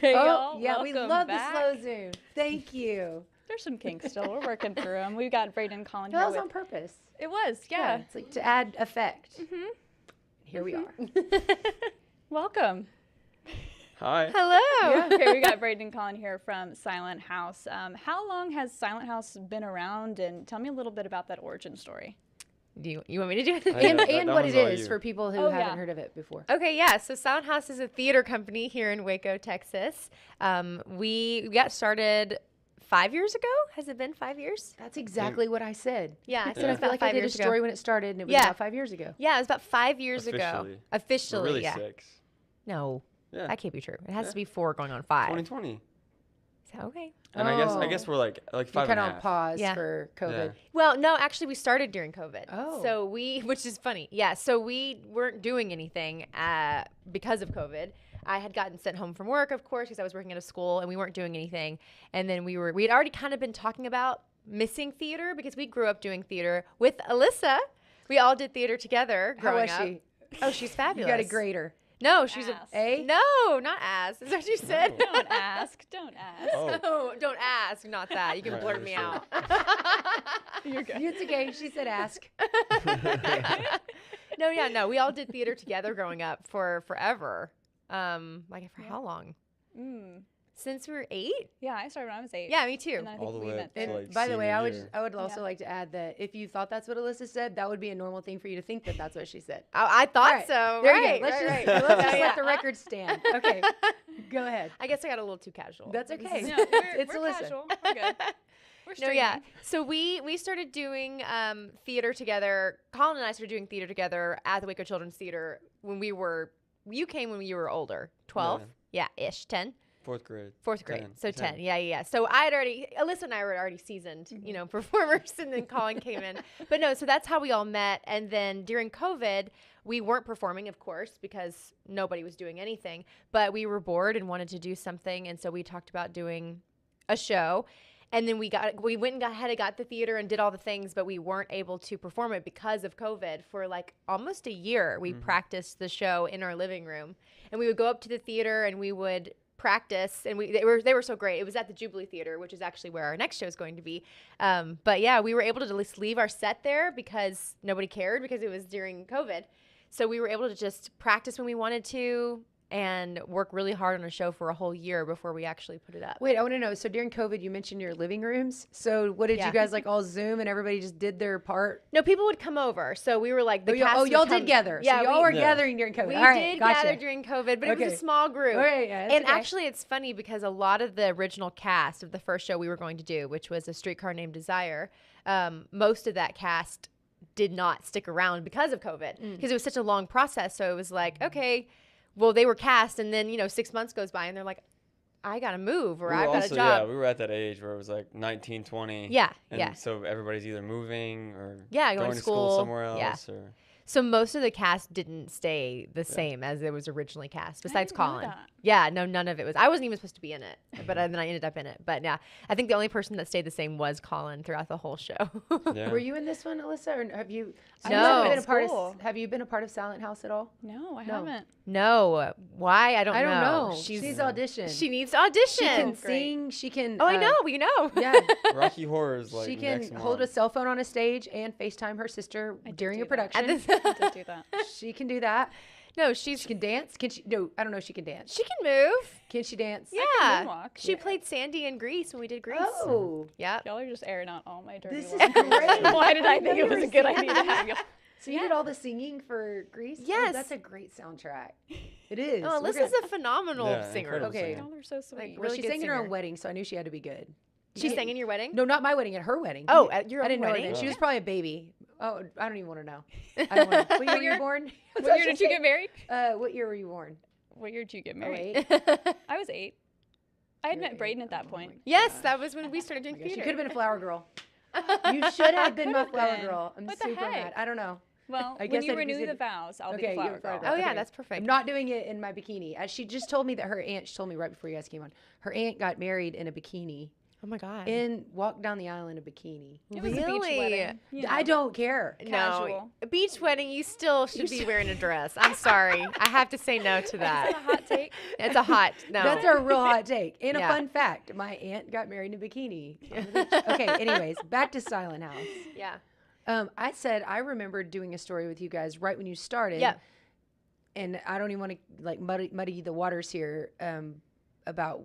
Hey, Oh, y'all. yeah, we welcome love back. the slow zoom. Thank you. There's some kinks still. We're working through them. We've got Bradyn and Collin That here was with. on purpose. It was, yeah. It's like to add effect. Here we are. Welcome. Hi. Hello. Okay, we got Bradyn and Collin here from Silent House. How long has Silent House been around? And tell me a little bit about that origin story. Do you want me to do it? And, that and what one's it all is you. for people who Oh, haven't yeah. heard of it before. Okay, yeah. So Silent House is a theater company here in Waco, Texas. We got started 5 years ago. Has it been 5 years? That's exactly what I said. Yeah, I said I feel like I did a story when it started, and it was Yeah. about 5 years ago. Yeah, it was about 5 years ago. Officially. Officially, We're really yeah. 6. No, Yeah. that can't be true. It has Yeah. to be 4 going on 5. 2020. So, okay. And I guess we're like You're 5 kind and a of on half. pause Yeah. for COVID. Yeah. Well, no, actually, we started during COVID. Oh. So which is funny. Yeah, so we weren't doing anything because of COVID. I had gotten sent home from work, of course, because I was working at a school, and we weren't doing anything. And then we had already kind of been talking about missing theater because we grew up doing theater with Alyssa. We all did theater together How growing was up. she? Oh, she's fabulous. You got to grade her. No, she's Ass. A? No, not ass. Is that what you said? No. Don't ask. Don't ask. Oh. No, don't ask. Not that. You can Right, blurt me out. You're good. It's okay. She said ask. No. We all did theater together growing up for forever. Like for how long? Mm. Since we were 8? Yeah, I started when I was 8. Yeah, me too. And then I think All the we way met up to, there. like, By the way, senior year. I would also Yeah. like to add that if you thought that's what Alyssa said, that would be a normal thing for you to think that that's what she said. I thought All right, so. There right, you go. Let's right, just, right. let's just Yeah. let the record stand. Okay, go ahead. I guess I got a little too casual. That's okay. No, we're, It's we're Alyssa. casual. We're good. We're No, yeah. streaming. So we started doing theater together. Colin and I started doing theater together at the Waco Children's Theater when you came when you were older, 12? Yeah, ish, 10. 4th grade. 4th grade. 10, So 10. Yeah. So Alyssa and I were already seasoned, performers, and then Colin came in. But no, so that's how we all met. And then during COVID, we weren't performing, of course, because nobody was doing anything. But we were bored and wanted to do something. And so we talked about doing a show. And then we went and got the theater and did all the things, but we weren't able to perform it because of COVID for like almost a year. We practiced the show in our living room, and we would go up to the theater and we would practice, and they were so great. It was at the Jubilee Theater, which is actually where our next show is going to be. But yeah, we were able to at least leave our set there because nobody cared because it was during COVID. So we were able to just practice when we wanted to and work really hard on a show for a whole year before we actually put it up. Wait, I want to know. So during COVID, you mentioned your living rooms. So what did Yeah. you guys like all Zoom and everybody just did their part? No, people would come over. So we were like the cast would y'all come- did gather. Yeah, so y'all we, were Yeah. gathering during COVID. we all right, did gotcha. gather during COVID, but it was Okay. a small group. All right, yeah, that's And okay. actually, it's funny because a lot of the original cast of the first show we were going to do, which was A Streetcar Named Desire, most of that cast did not stick around because of COVID because it was such a long process. So it was like, okay, well, they were cast, and then 6 months goes by, and they're like, I gotta move, or We I've were got also, a job. Yeah, we were at that age where it was like 19, 20. Yeah, and yeah. So everybody's either moving or Yeah, going going to to school school. somewhere else. Yeah. Or So most of the cast didn't stay the same as it was originally cast, besides didn't know Colin. that. Yeah, no, none of it was. I wasn't even supposed to be in it, but then I ended up in it. But yeah, I think the only person that stayed the same was Colin throughout the whole show. yeah. Were you in this one, Alyssa, or have you? No. I've been a part School. of. Have you been a part of Silent House at all? No, I No. haven't. No, why? I don't know. She's auditioned. She needs to audition. She can Great. sing. She can. Oh, I know. You know. Yeah. Rocky Horror is like She next can hold a month. cell phone on a stage and FaceTime her sister during do a that. production. I did do that. She can do that. No, She can dance. Can she? No, I don't know if she can dance. she can move. Can she dance? Yeah. moonwalk. She played Sandy in Grease when we did Grease. Oh. Yeah. Y'all are just airing out all my dirty This is laundry. great. Why did I I've think it was never a good seen idea to have y'all? So you did all the singing for Grease? Oh, Yes. that's a great soundtrack. It is. Oh, We're Alyssa's gonna- a phenomenal Yeah, singer. incredible Okay. singer. Y'all are so sweet. Like, well, really she good sang in her singer. own wedding, so I knew she had to be good. She sang in your wedding? No, not my wedding, at her wedding. Oh, at your I didn't own know her wedding? then. She was probably a baby. Oh, I don't even want to know. I don't want to. What year were you born? What year did you get married? What year were you born? What year did you get Oh, married? 08? I was 8. I had You're met Bradyn at that Oh point. my Yes, gosh. that was when we started doing Gosh, you theater. could have been a flower girl. You should have been my could've flower been. girl. I'm What the super heck? mad. I don't know. Well, I when guess you I just renew did- the vows, I'll be Okay, the flower you're a flower girl. Oh, yeah, Okay. that's perfect. I'm not doing it in my bikini. She just told me that her aunt, she told me right before you guys came on, her aunt got married in a bikini. Oh my God. and walked down the aisle in a bikini. It was a beach Really? wedding. you know. I don't care. No, Casual. a beach wedding, you still should be wearing a dress. I'm sorry. I have to say no to Is that that. a hot take? It's a hot no. That's a real hot take. And Yeah. a fun fact, my aunt got married in a bikini. Okay, anyways, back to Silent House. Yeah. I said I remembered doing a story with you guys right when you started. Yeah. And I don't even want to like muddy the waters here about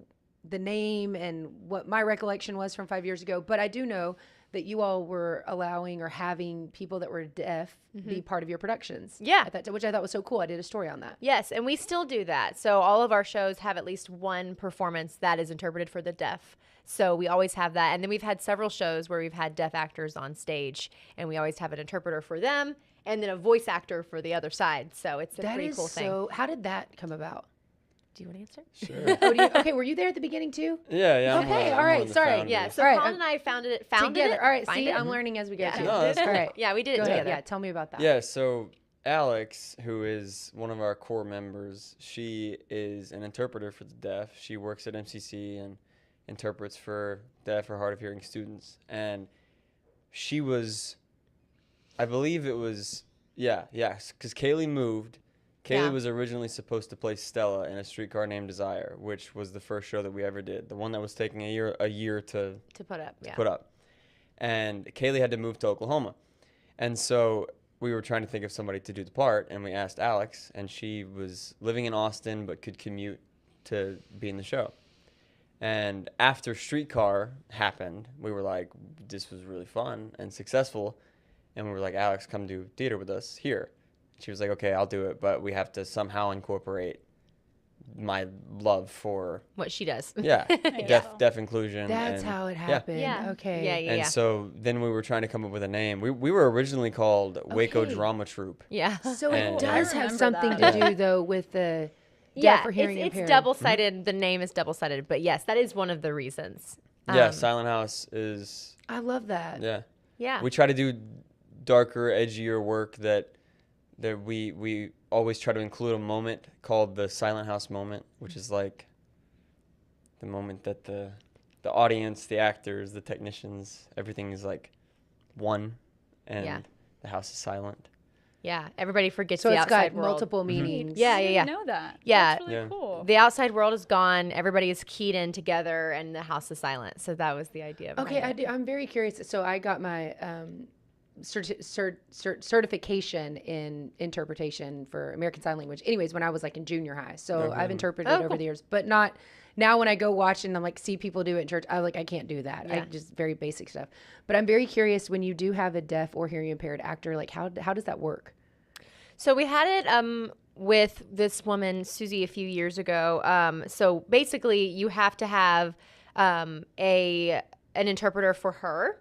the name and what my recollection was from 5 years ago. But I do know that you all were allowing or having people that were deaf be part of your productions. Yeah. At that time, which I thought was so cool. I did a story on that. Yes, and we still do that. So all of our shows have at least one performance that is interpreted for the deaf. So we always have that. And then we've had several shows where we've had deaf actors on stage, and we always have an interpreter for them and then a voice actor for the other side. So it's a That pretty is cool thing. so. How did that come about? Do you want to answer? Sure. Okay, were you there at the beginning too? Yeah. Okay, I'm all right, one of the sorry. founders. Yeah, so All right, Colin and I founded it Together. All right, find see, it. I'm learning as we go Yeah. too. No, that's All cool. right. Yeah, we did it Go ahead. together. Yeah, tell me about that. Yeah, so Alex, who is one of our core members, she is an interpreter for the deaf. She works at MCC and interprets for deaf or hard of hearing students. And she was, I believe it was, yes, because Kaylee moved. Kaylee Yeah. was originally supposed to play Stella in A Streetcar Named Desire, which was the first show that we ever did, the one that was taking a year to To put up. Yeah. put up. And Kaylee had to move to Oklahoma. And so we were trying to think of somebody to do the part, and we asked Alex, and she was living in Austin but could commute to be in the show. And after Streetcar happened, we were like, this was really fun and successful. And we were like, Alex, come do theater with us here. She was like, okay, I'll do it, but we have to somehow incorporate my love for What she does. deaf inclusion. That's and, how it happened. Yeah. Okay. Yeah. and so then we were trying to come up with a name. We were originally called Waco Okay. Drama Troupe. Yeah. So And- it does I have remember something that. to do though with the Yeah, deaf or hearing it's impaired. double-sided. The name is double-sided, but yes, that is one of the reasons. Yeah, Silent House is, I love that. Yeah. We try to do darker, edgier work that we always try to include a moment called the Silent House moment, which is like the moment that the audience, the actors, the technicians, everything is like one, and Yeah. the house is silent. Yeah, everybody forgets So the it's outside got world. multiple meanings. Yeah, I yeah, didn't yeah. know that. Yeah. That's really Yeah. cool. The outside world is gone. Everybody is keyed in together, and the house is silent. So that was the idea. Okay, behind it. I'm very curious. So I got my certification in interpretation for American Sign Language. Anyways, when I was like in junior high, so I've interpreted over cool. the years, but not now. When I go watch and I'm like see people do it in church, I can't do that. I Yeah. just very basic stuff. But I'm very curious when you do have a deaf or hearing impaired actor, like how does that work? So we had it with this woman, Susie, a few years ago. So basically, you have to have an interpreter for her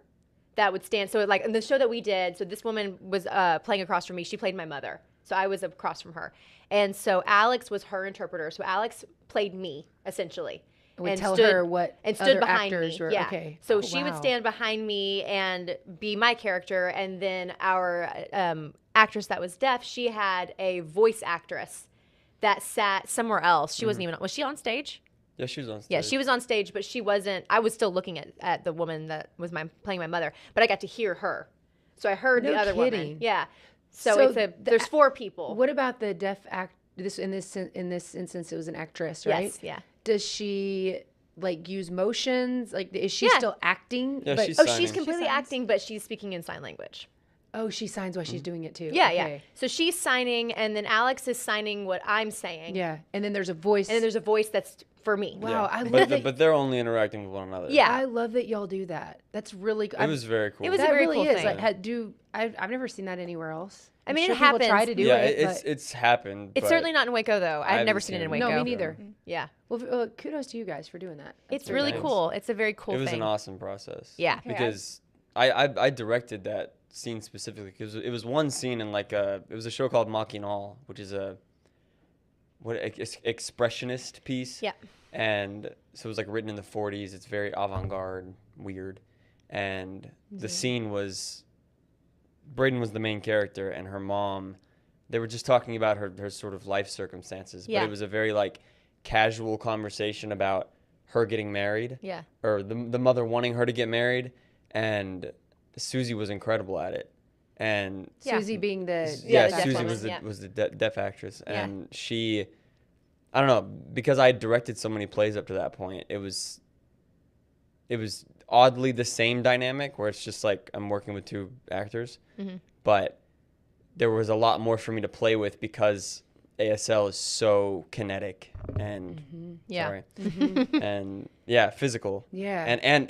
that would stand. So like in the show that we did, so this woman was playing across from me. She played my mother. So I was across from her. And so Alex was her interpreter. So Alex played me, essentially. And tell her what and stood other behind actors me. were. Yeah. Okay. So Oh, she would wow. stand behind me and be my character, and then our actress that was deaf, she had a voice actress that sat somewhere else. She wasn't even. Was she on stage? Yeah, she was on stage. Yeah, she was on stage, but she wasn't. I was still looking at the woman that was playing my mother, but I got to hear her. So I heard No the other woman. kidding. Yeah. So, So there's four people. What about the deaf act? In this instance, it was an actress, right? Yes. Yeah. Does she like use motions? Like, is she Yeah. still acting? Yeah, But- she's Oh, signing. she's completely signs. acting, but she's speaking in sign language. oh, she signs while she's doing it too. Yeah, Okay. yeah. So she's signing, and then Alex is signing what I'm saying. Yeah, and then there's a voice. And then there's a voice that's for me. Wow, Yeah. I love but, that. but they're only interacting with one another. Yeah. I love that y'all do that. That's really. It was very cool. It was a that very really cool is. thing. Like, I've never seen that anywhere else. I I'm mean, sure it people try happens. to do yeah, it. it's happened. It's but certainly not in Waco, though. I've haven't never seen it in seen Waco. No, me neither. Yeah. Well, kudos to you guys for doing that. That's It's very really nice. cool. It's a very cool It was thing. an awesome process. Yeah. Okay, Because I directed that scene specifically because it was one scene in like it was a show called Mocking All, which is a expressionist piece. Yeah. And so it was like written in the 40s. It's very avant-garde, weird. And the scene was Bradyn was the main character, and her mom, they were just talking about her sort of life circumstances. Yeah. But it was a very like casual conversation about her getting married. Yeah. Or the mother wanting her to get married, and Susie was incredible at it. And Susie being the the deaf Susie woman, was the deaf actress, Yeah. and she, I don't know, because I directed so many plays up to that point, it was oddly the same dynamic where it's just like I'm working with two actors, but there was a lot more for me to play with because ASL is so kinetic and Yeah. and physical, Yeah. and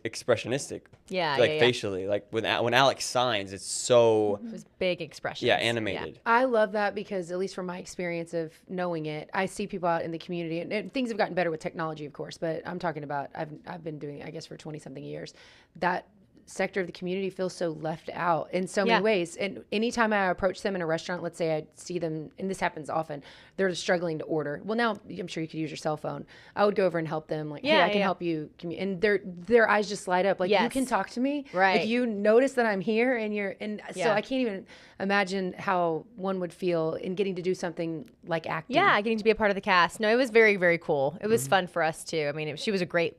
expressionistic, Yeah. like yeah. facially, like when Alex signs, it's so It was big expressions. animated. I love that because, at least from my experience of knowing it, I see people out in the community, and things have gotten better with technology, of course, but I'm talking about, I've been doing it, I guess, for 20 something years. That sector of the community feels so left out in so many ways. And anytime I approach them in a restaurant, let's say I see them, and this happens often, they're struggling to order. Well, now I'm sure you could use your cell phone. I would go over and help them, like, hey, I can help you. And their eyes just light up. Like, you can talk to me. Right. Like, you notice that I'm here, and so I can't even imagine how one would feel in getting to do something like acting. Yeah, getting to be a part of the cast. No, it was very, very cool. It was fun for us too. I mean, she was a great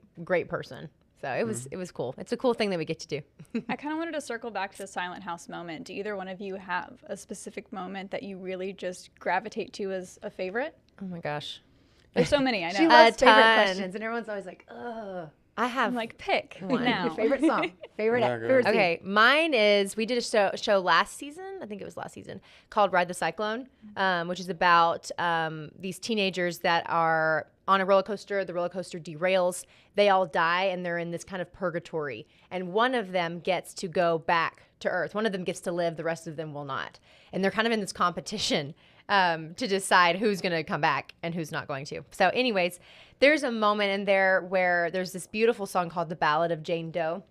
person. So it was cool. It's a cool thing that we get to do. I kind of wanted to circle back to the Silent House moment. Do either one of you have a specific moment that you really just gravitate to as a favorite? Oh my gosh. There's so many, I know. She loves favorite ton. questions, and everyone's always like, ugh. I have I'm like, pick Your now. favorite song. Favorite scene. Okay, mine is, we did a show last season, I think it was last season, called Ride the Cyclone, which is about these teenagers that are on a roller coaster. The roller coaster derails. They all die, and they're in this kind of purgatory. And one of them gets to go back to Earth. One of them gets to live. The rest of them will not. And they're kind of in this competition to decide who's going to come back and who's not going to. So anyways, there's a moment in there where there's this beautiful song called The Ballad of Jane Doe.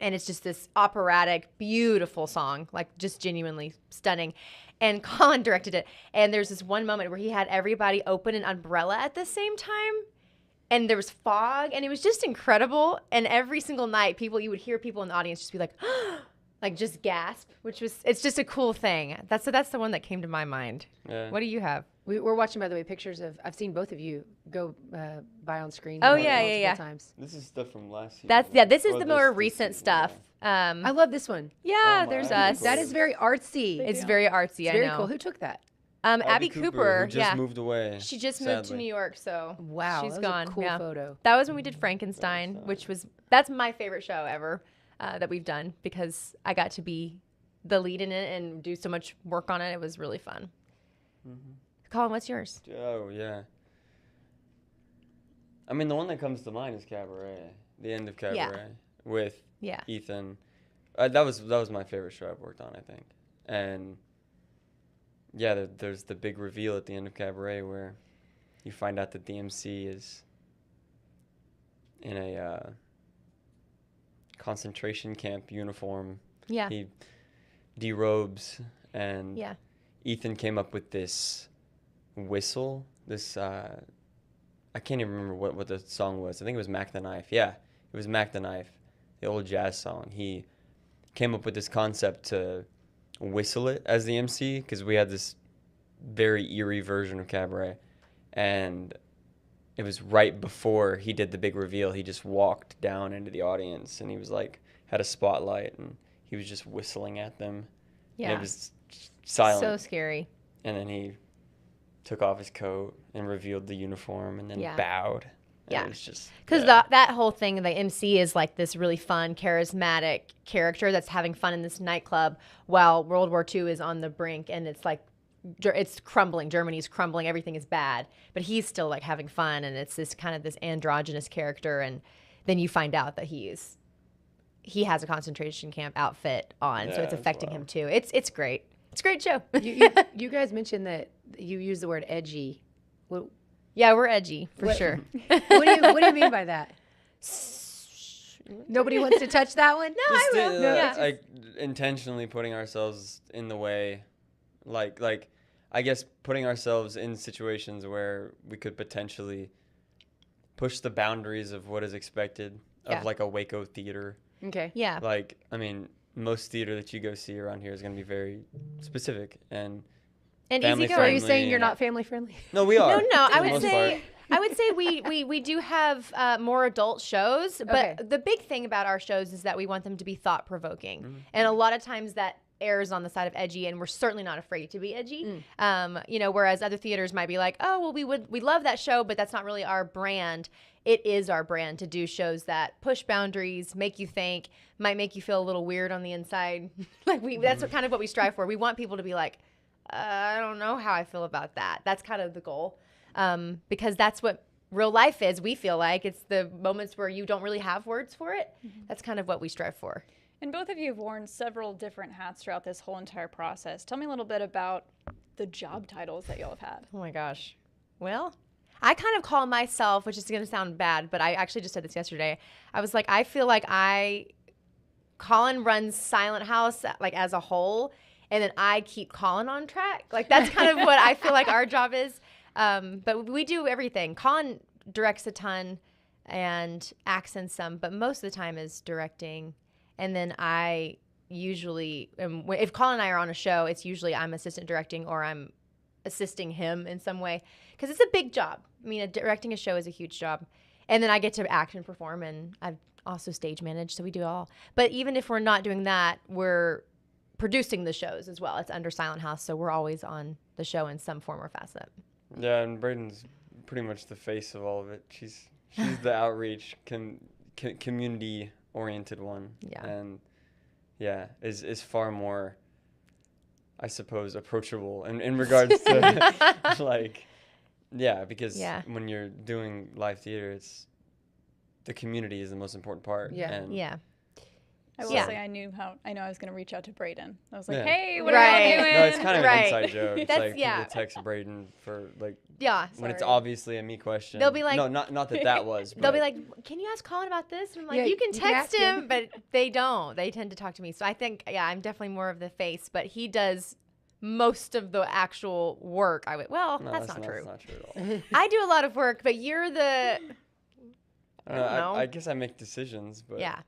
And it's just this operatic, beautiful song, like just genuinely stunning. And Collin directed it. And there's this one moment where he had everybody open an umbrella at the same time. And there was fog, and it was just incredible. And every single night, you would hear people in the audience just be like, like just gasp, it's just a cool thing. That's the one that came to my mind. Yeah. What do you have? We're watching, by the way, pictures of, I've seen both of you go by on screen. Oh, multiple times. This is stuff from last season. This is Or the more this recent season, stuff. I love this one. Yeah, Oh, there's my us. That is very artsy. It's very artsy. It's very I know. cool. Who took that? Abby Cooper. who just moved away. She just moved to sadly. New York, so Wow, she's that was gone. a cool yeah. photo. That was when we did Frankenstein, that's my favorite show ever that we've done because I got to be the lead in it and do so much work on it. It was really fun. Collin, what's yours? Oh yeah. I mean, the one that comes to mind is Cabaret. The end of Cabaret with Ethan. That was my favorite show I've worked on, I think. And yeah, there's the big reveal at the end of Cabaret where you find out that the MC is in a concentration camp uniform. Yeah. He derobes, and Yeah. Ethan came up with this whistle. This I can't even remember what the song was. I think it was Mac the Knife. Yeah, it was Mac the Knife, the old jazz song. He came up with this concept to whistle it as the MC because we had this very eerie version of Cabaret, and it was right before he did the big reveal. He just walked down into the audience, and he was like, had a spotlight, and he was just whistling at them. Yeah. And it was silent. So scary. And then he took off his coat and revealed the uniform and then bowed. And Yeah. it was just... Because that whole thing, the MC is like this really fun, charismatic character that's having fun in this nightclub while World War II is on the brink and it's like, it's crumbling. Germany's crumbling. Everything is bad. But he's still like having fun and it's this kind of this androgynous character. And then you find out that he has a concentration camp outfit on. So it's affecting him too. It's great. It's a great show. You guys mentioned that you use the word edgy. What Yeah, we're edgy for sure. do you mean by that? Nobody wants to touch that one? No, Just, I will. No, like, it's just- intentionally putting ourselves in the way, like I guess putting ourselves in situations where we could potentially push the boundaries of what is expected of like a Waco theater. Okay. Yeah. Like, I mean, most theater that you go see around here is going to be very specific and And family easy So are going. you friendly saying you're and- not family friendly? No, we are. No, I for the would most say part. I would say we do have more adult shows, but Okay. the big thing about our shows is that we want them to be thought provoking, and a lot of times that airs on the side of edgy, and we're certainly not afraid to be edgy. You know, whereas other theaters might be like, oh, well, we love that show, but that's not really our brand. It is our brand to do shows that push boundaries, make you think, might make you feel a little weird on the inside. That's kind of what we strive for. We want people to be like, I don't know how I feel about that. That's kind of the goal, because that's what real life is. We feel like it's the moments where you don't really have words for it. That's kind of what we strive for. And both of you have worn several different hats throughout this whole entire process. Tell me a little bit about the job titles that y'all have had. Oh my gosh. Well, I kind of call myself, which is going to sound bad, but I actually just said this yesterday. I was like, I feel like Collin runs Silent House like as a whole, and then I keep Collin on track. Like that's kind of what I feel like our job is. But we do everything. Collin directs a ton and acts in some, but most of the time is directing. And then I usually, if Collin and I are on a show, it's usually I'm assistant directing or I'm assisting him in some way because it's a big job. I mean, directing a show is a huge job. And then I get to act and perform, and I've also stage managed, so we do all. But even if we're not doing that, we're producing the shows as well. It's under Silent House, so we're always on the show in some form or facet. Yeah, and Bradyn's pretty much the face of all of it. She's the outreach, community-oriented one. Yeah. And yeah, is far more, I suppose, approachable in regards to like, yeah, because when you're doing live theater, it's the community is the most important part. Yeah. And Yeah. I will say I know I was going to reach out to Bradyn. I was like, Yeah. hey, what are y'all doing? no, it's kind of Right. an inside joke. It's That's- like yeah. people text Bradyn for like Yeah. when it's sorry. obviously a me question. They'll be like- no, not that was. They'll be but- like, can you ask Collin about this? And I'm like, Yeah, you can you can text ask him. him, but they don't. They tend to talk to me. So I think, I'm definitely more of the face, but he does most of the actual work. No, That's not true. That's not true at all. I do a lot of work, but you're the, I don't know. know. I guess I make decisions, but yeah.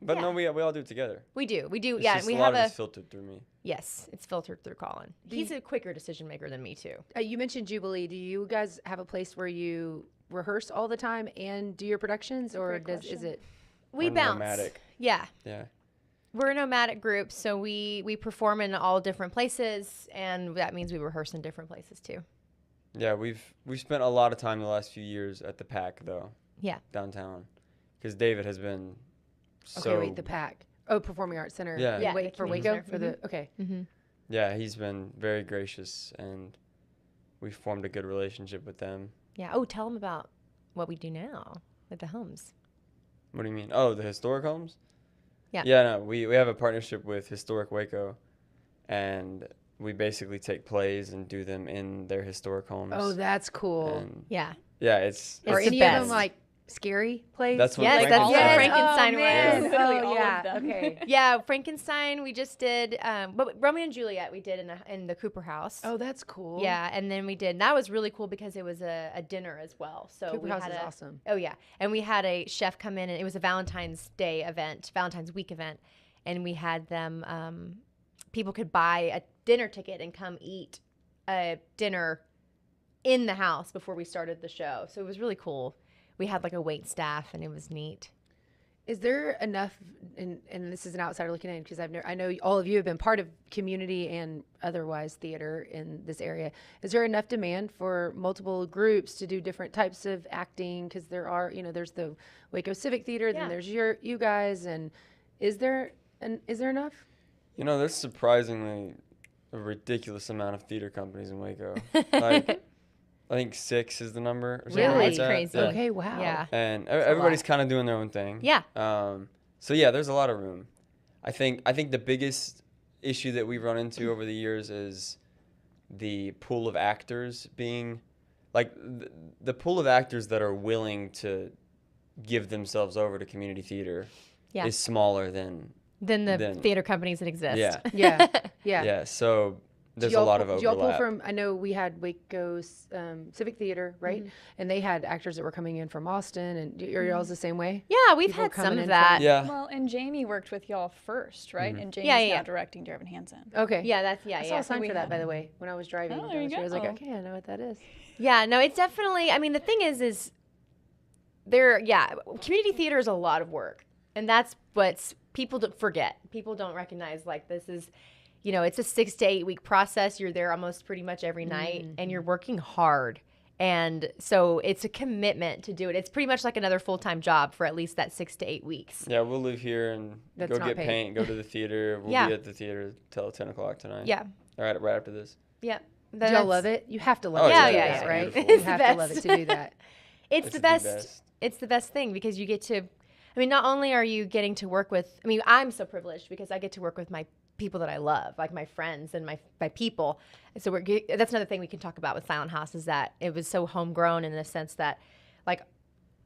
But yeah. no, we all do it together. We do. It's Yeah. just We a have lot of a, it's filtered through me. yes, it's filtered through Collin. He's a quicker decision maker than me too. You mentioned Jubilee. Do you guys have a place where you rehearse all the time and do your productions, or great is question. it? We We're bounce. nomadic. Yeah. Yeah. We're a nomadic group, so we perform in all different places, and that means we rehearse in different places too. Yeah, we've spent a lot of time the last few years at the Pack though. Yeah. Downtown, because David has been so. Okay, wait, the Pack. Oh, Performing Arts Center. Yeah. in Yeah, Wa- the for community Waco center. for the okay. Mm-hmm. Yeah, he's been very gracious, and we've formed a good relationship with them. Yeah. Oh, tell them about what we do now with the homes. What do you mean? Oh, the historic homes? Yeah. Yeah, no, we have a partnership with Historic Waco, and we basically take plays and do them in their historic homes. Oh, that's cool. And Yeah. yeah, it's Are It's the any of them best. like scary plays? That's what Yes, Frankenstein that's is. the Frankenstein oh, one. man. Literally Oh, all of yeah. them. Okay. Yeah, Frankenstein. We just did, but Romeo and Juliet. We did in the Cooper House. Oh, that's cool. Yeah, and then we did. That was really cool because it was a dinner as well. So Cooper we House had is a, awesome. Oh yeah, and we had a chef come in, and it was a Valentine's Day event, Valentine's Week event, and we had them. People could buy a dinner ticket and come eat a dinner in the house before we started the show. So it was really cool. We had like a wait staff, and it was neat. Is there enough? And this is an outsider looking in because I know all of you have been part of community and otherwise theater in this area. Is there enough demand for multiple groups to do different types of acting? Because there are, there's the Waco Civic Theater, Yeah. then there's you guys, and is there enough? There's surprisingly a ridiculous amount of theater companies in Waco. Like, I think 6 is the number or something Yeah, like it's that. crazy. Yeah. Okay, wow. Yeah. And a everybody's lot. kind of doing their own thing. Yeah. So yeah, there's a lot of room. I think the biggest issue that we've run into over the years is the pool of actors being, like, the pool of actors that are willing to give themselves over to community theater Yeah. is smaller than Than the Then- theater companies that exist. yeah. Yeah. Yeah. Yeah. So there's a lot of Did y'all pull overlap. from? I know we had Waco's Civic Theater, right? And they had actors that were coming in from Austin. And are y'all's the same way? Yeah, we've People had some coming of in that. Yeah. Well, and Jamie worked with y'all first, right? And Jamie's Yeah. now directing Dear Evan Hansen. Okay. Yeah, I saw a sign for that, by the way, when I was driving. Oh, there you down the street. I was like, go. okay, I know what that is. Yeah, no, it's definitely, I mean, the thing is community theater is a lot of work. And that's what people don't forget. People don't recognize, like, this is, it's a 6 to 8 week process. You're there almost pretty much every night, and you're working hard. And so it's a commitment to do it. It's pretty much like another full-time job for at least that 6 to 8 weeks. Yeah, we'll live here and That's go not get paid. paint, go to the theater. We'll Yeah. be at the theater till 10 o'clock tonight. Yeah. All right after this. Yeah. Do y'all love it? You have to love Oh, it. yeah, to do yeah, that, yeah. right? Beautiful. You It's the have to love it best. to do that. It's the best. It's the best thing because you get to, I mean, not only are you getting to work with, I mean, I'm so privileged because I get to work with my people that I love, like my friends and my people. And so that's another thing we can talk about with Silent House is that it was so homegrown in the sense that, like,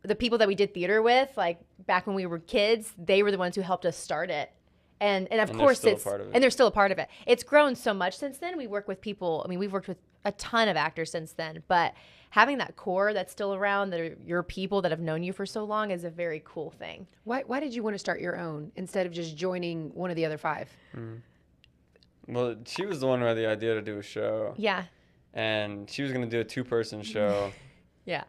the people that we did theater with, like back when we were kids, they were the ones who helped us start it. And of they're course still a it's, part of it. and they're still a part of it. It's grown so much since then. We work with people. I mean, we've worked with a ton of actors since then, but having that core that's still around, that are your people that have known you for so long, is a very cool thing. Why did you want to start your own instead of just joining one of the other 5? Well, she was the one who had the idea to do a show. Yeah. And she was going to do a 2-person show. Yeah.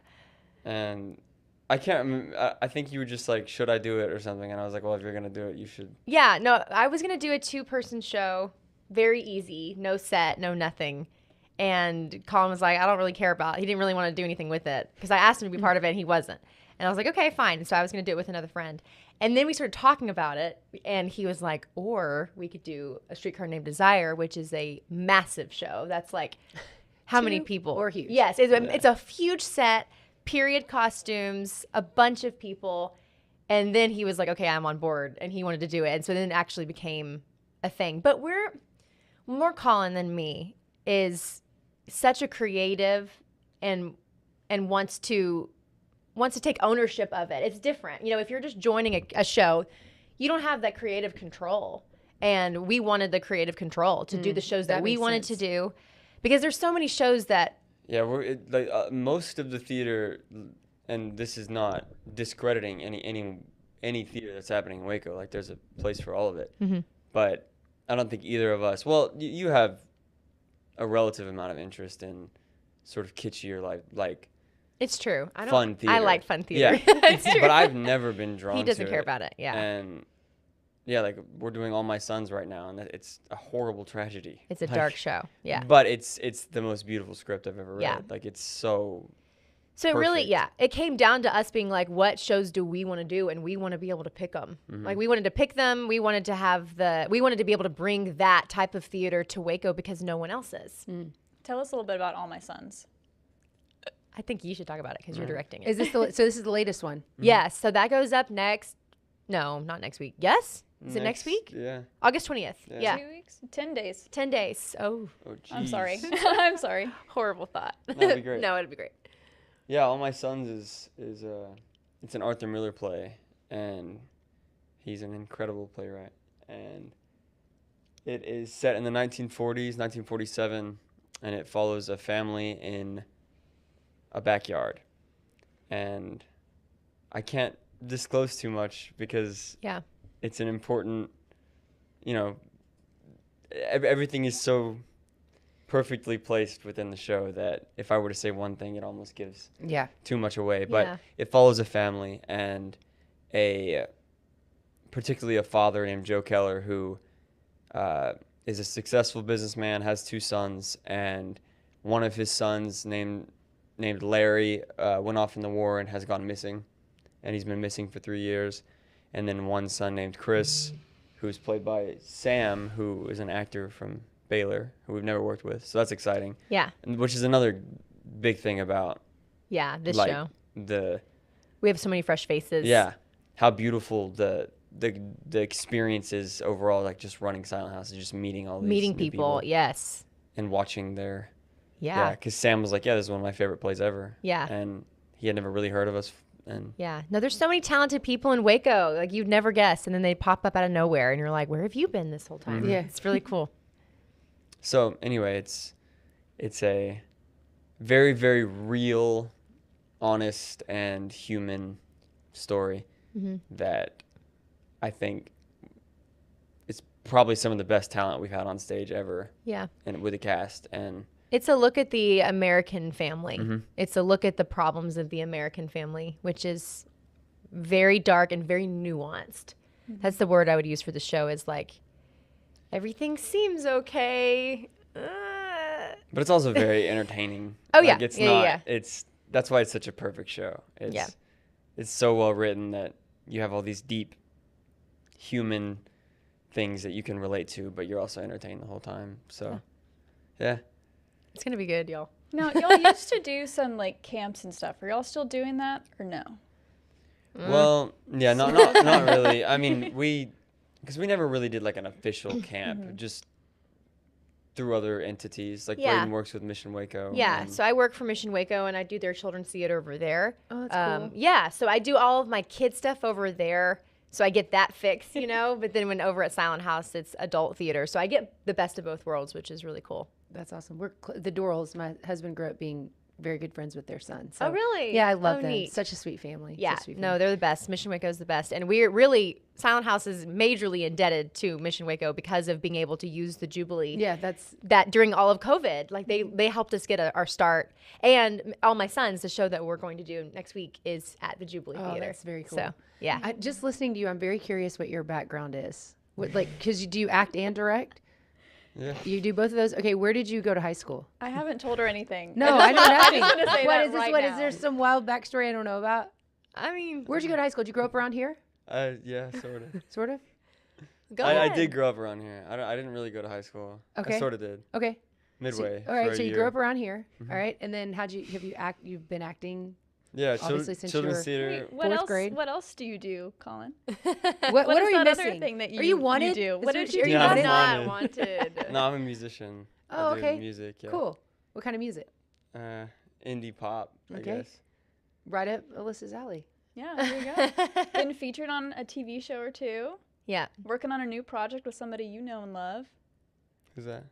And I can't remember. I think you were just like, should I do it or something? And I was like, well, if you're going to do it, you should. Yeah. No, I was going to do a 2-person show. Very easy. No set, no nothing. And Collin was like, I don't really care about it. He didn't really want to do anything with it because I asked him to be part of it and he wasn't. And I was like, okay, fine. So I was going to do it with another friend. And then we started talking about it, and he was like, or we could do A Streetcar Named Desire, which is a massive show. That's like, how many people? or huge. Yes, it's a huge set, period costumes, a bunch of people. And then he was like, okay, I'm on board, and he wanted to do it. And so then it actually became a thing. But more Collin than me is such a creative and wants to take ownership of it. It's different. If you're just joining a show, you don't have that creative control. And we wanted the creative control to do the shows that we makes wanted sense. to do. Because there's so many shows that, Yeah, most of the theater, and this is not discrediting any theater that's happening in Waco. Like, there's a place for all of it. Mm-hmm. But I don't think either of us. Well, you have a relative amount of interest in sort of kitschier, like it's true. fun theater. I like fun theater. Yeah, It's true. but I've never been drawn. He doesn't to care about it. Yeah. And yeah, like we're doing All My Sons right now, and it's a horrible tragedy. It's a Like, dark show. Yeah. But it's the most beautiful script I've ever read. Yeah. Like, it's so. So it really, Perfect. it came down to us being like, what shows do we want to do? And we want to be able to pick them. Like, we wanted to pick them. We wanted to we wanted to be able to bring that type of theater to Waco because no one else is. Tell us a little bit about All My Sons. I think you should talk about it because you're directing it. Is this so this is the latest one? Yes. So that goes up no, not next week. Yes? Is it next week? Yeah. August 20th. Yeah. Yeah. 2 weeks? 10 days. 10 days. Oh, Oh, I'm sorry. jeez. I'm sorry. horrible thought. That'd be great. No, it'd be great. Yeah, All My Sons is it's an Arthur Miller play, and he's an incredible playwright. And it is set in the 1940s, 1947, and it follows a family in a backyard. And I can't disclose too much because Yeah. it's an important, everything is so perfectly placed within the show that if I were to say one thing, it almost gives Yeah. too much away. But Yeah. it follows a family and particularly a father named Joe Keller who is a successful businessman, has 2 sons, and one of his sons named Larry went off in the war and has gone missing, and he's been missing for 3 years. And then one son named Chris, who's played by Sam, who is an actor from Baylor, who we've never worked with. So that's exciting. Yeah. And which is another big thing about Yeah. This like show. the We have so many fresh faces. yeah, how beautiful the experience is overall, like just running Silent House and just meeting all these Meeting new people. Yes. and watching their Yeah. because Sam was like, yeah, this is one of my favorite plays ever. Yeah. And he had never really heard of us. And Yeah. No, there's so many talented people in Waco, like you'd never guess, and then they pop up out of nowhere, and you're like, "Where have you been this whole time?" Yeah. It's really cool. So anyway, it's a very, very real, honest, and human story that I think it's probably some of the best talent we've had on stage ever. Yeah. And with the cast. And It's a look at the American family. It's a look at the problems of the American family, which is very dark and very nuanced. That's the word I would use for the show, is like, everything seems okay. but it's also very entertaining. Oh, yeah. It's Yeah, not, yeah. That's why it's such a perfect show. It's so well written that you have all these deep human things that you can relate to, but you're also entertained the whole time. So, yeah. It's going to be good, y'all. Now, y'all used to do some like camps and stuff. Are y'all still doing that or no? Well, yeah, not really. I mean, because we never really did like an official camp, just through other entities. Like Yeah. Bradyn works with Mission Waco. Yeah, and- so I work for Mission Waco, and I do their children's theater over there. Oh, that's cool. Yeah, so I do all of my kid stuff over there, so I get that fixed, you know. But then when over at Silent House, it's adult theater, so I get the best of both worlds, which is really cool. That's awesome. The Dorrells, my husband grew up being very good friends with their son. So, Oh, really? Yeah, I love Oh, them. neat. Such a sweet family. Yeah, Such a sweet no, family. they're the best. Mission Waco is the best, and we're really Silent House is majorly indebted to Mission Waco because of being able to use the Jubilee. Yeah, that's That during all of COVID, like they helped us get our start. And All My Sons, the show that we're going to do next week, is at the Jubilee Oh, Theater. that's very cool. So yeah, just listening to you, I'm very curious what your background is. What, like, because do you act and direct? Yeah. You do both of those? Okay, where did you go to high school? I haven't told her anything. No, I know nothing. just wanna say What that is this? right What is now. there some wild backstory I don't know about? I mean, Where'd you go to high school? Did you grow up around here? Yeah, sort of. Sort of? go I ahead. did grow up around here. I didn't really go to high school. Okay. I sort of did. Okay. Midway. All right, for a so you year. grew up around here. All right, and then you've been acting? Yeah, obviously since children's you theater. Wait, what Fourth else? grade? What else do you do, Colin? What What are is you that other missing? thing that Are you you wanted? do? Is What there- did you are do? you Yeah, I'm wanted? not wanted. wanted. No, I'm a musician. Oh, I do okay. music, yeah. Cool. What kind of music? Indie pop, I Okay. guess. Right up Alyssa's alley. Yeah, there you go. Been featured on a TV show or two. Yeah. Working on a new project with somebody you know and love. Who's that?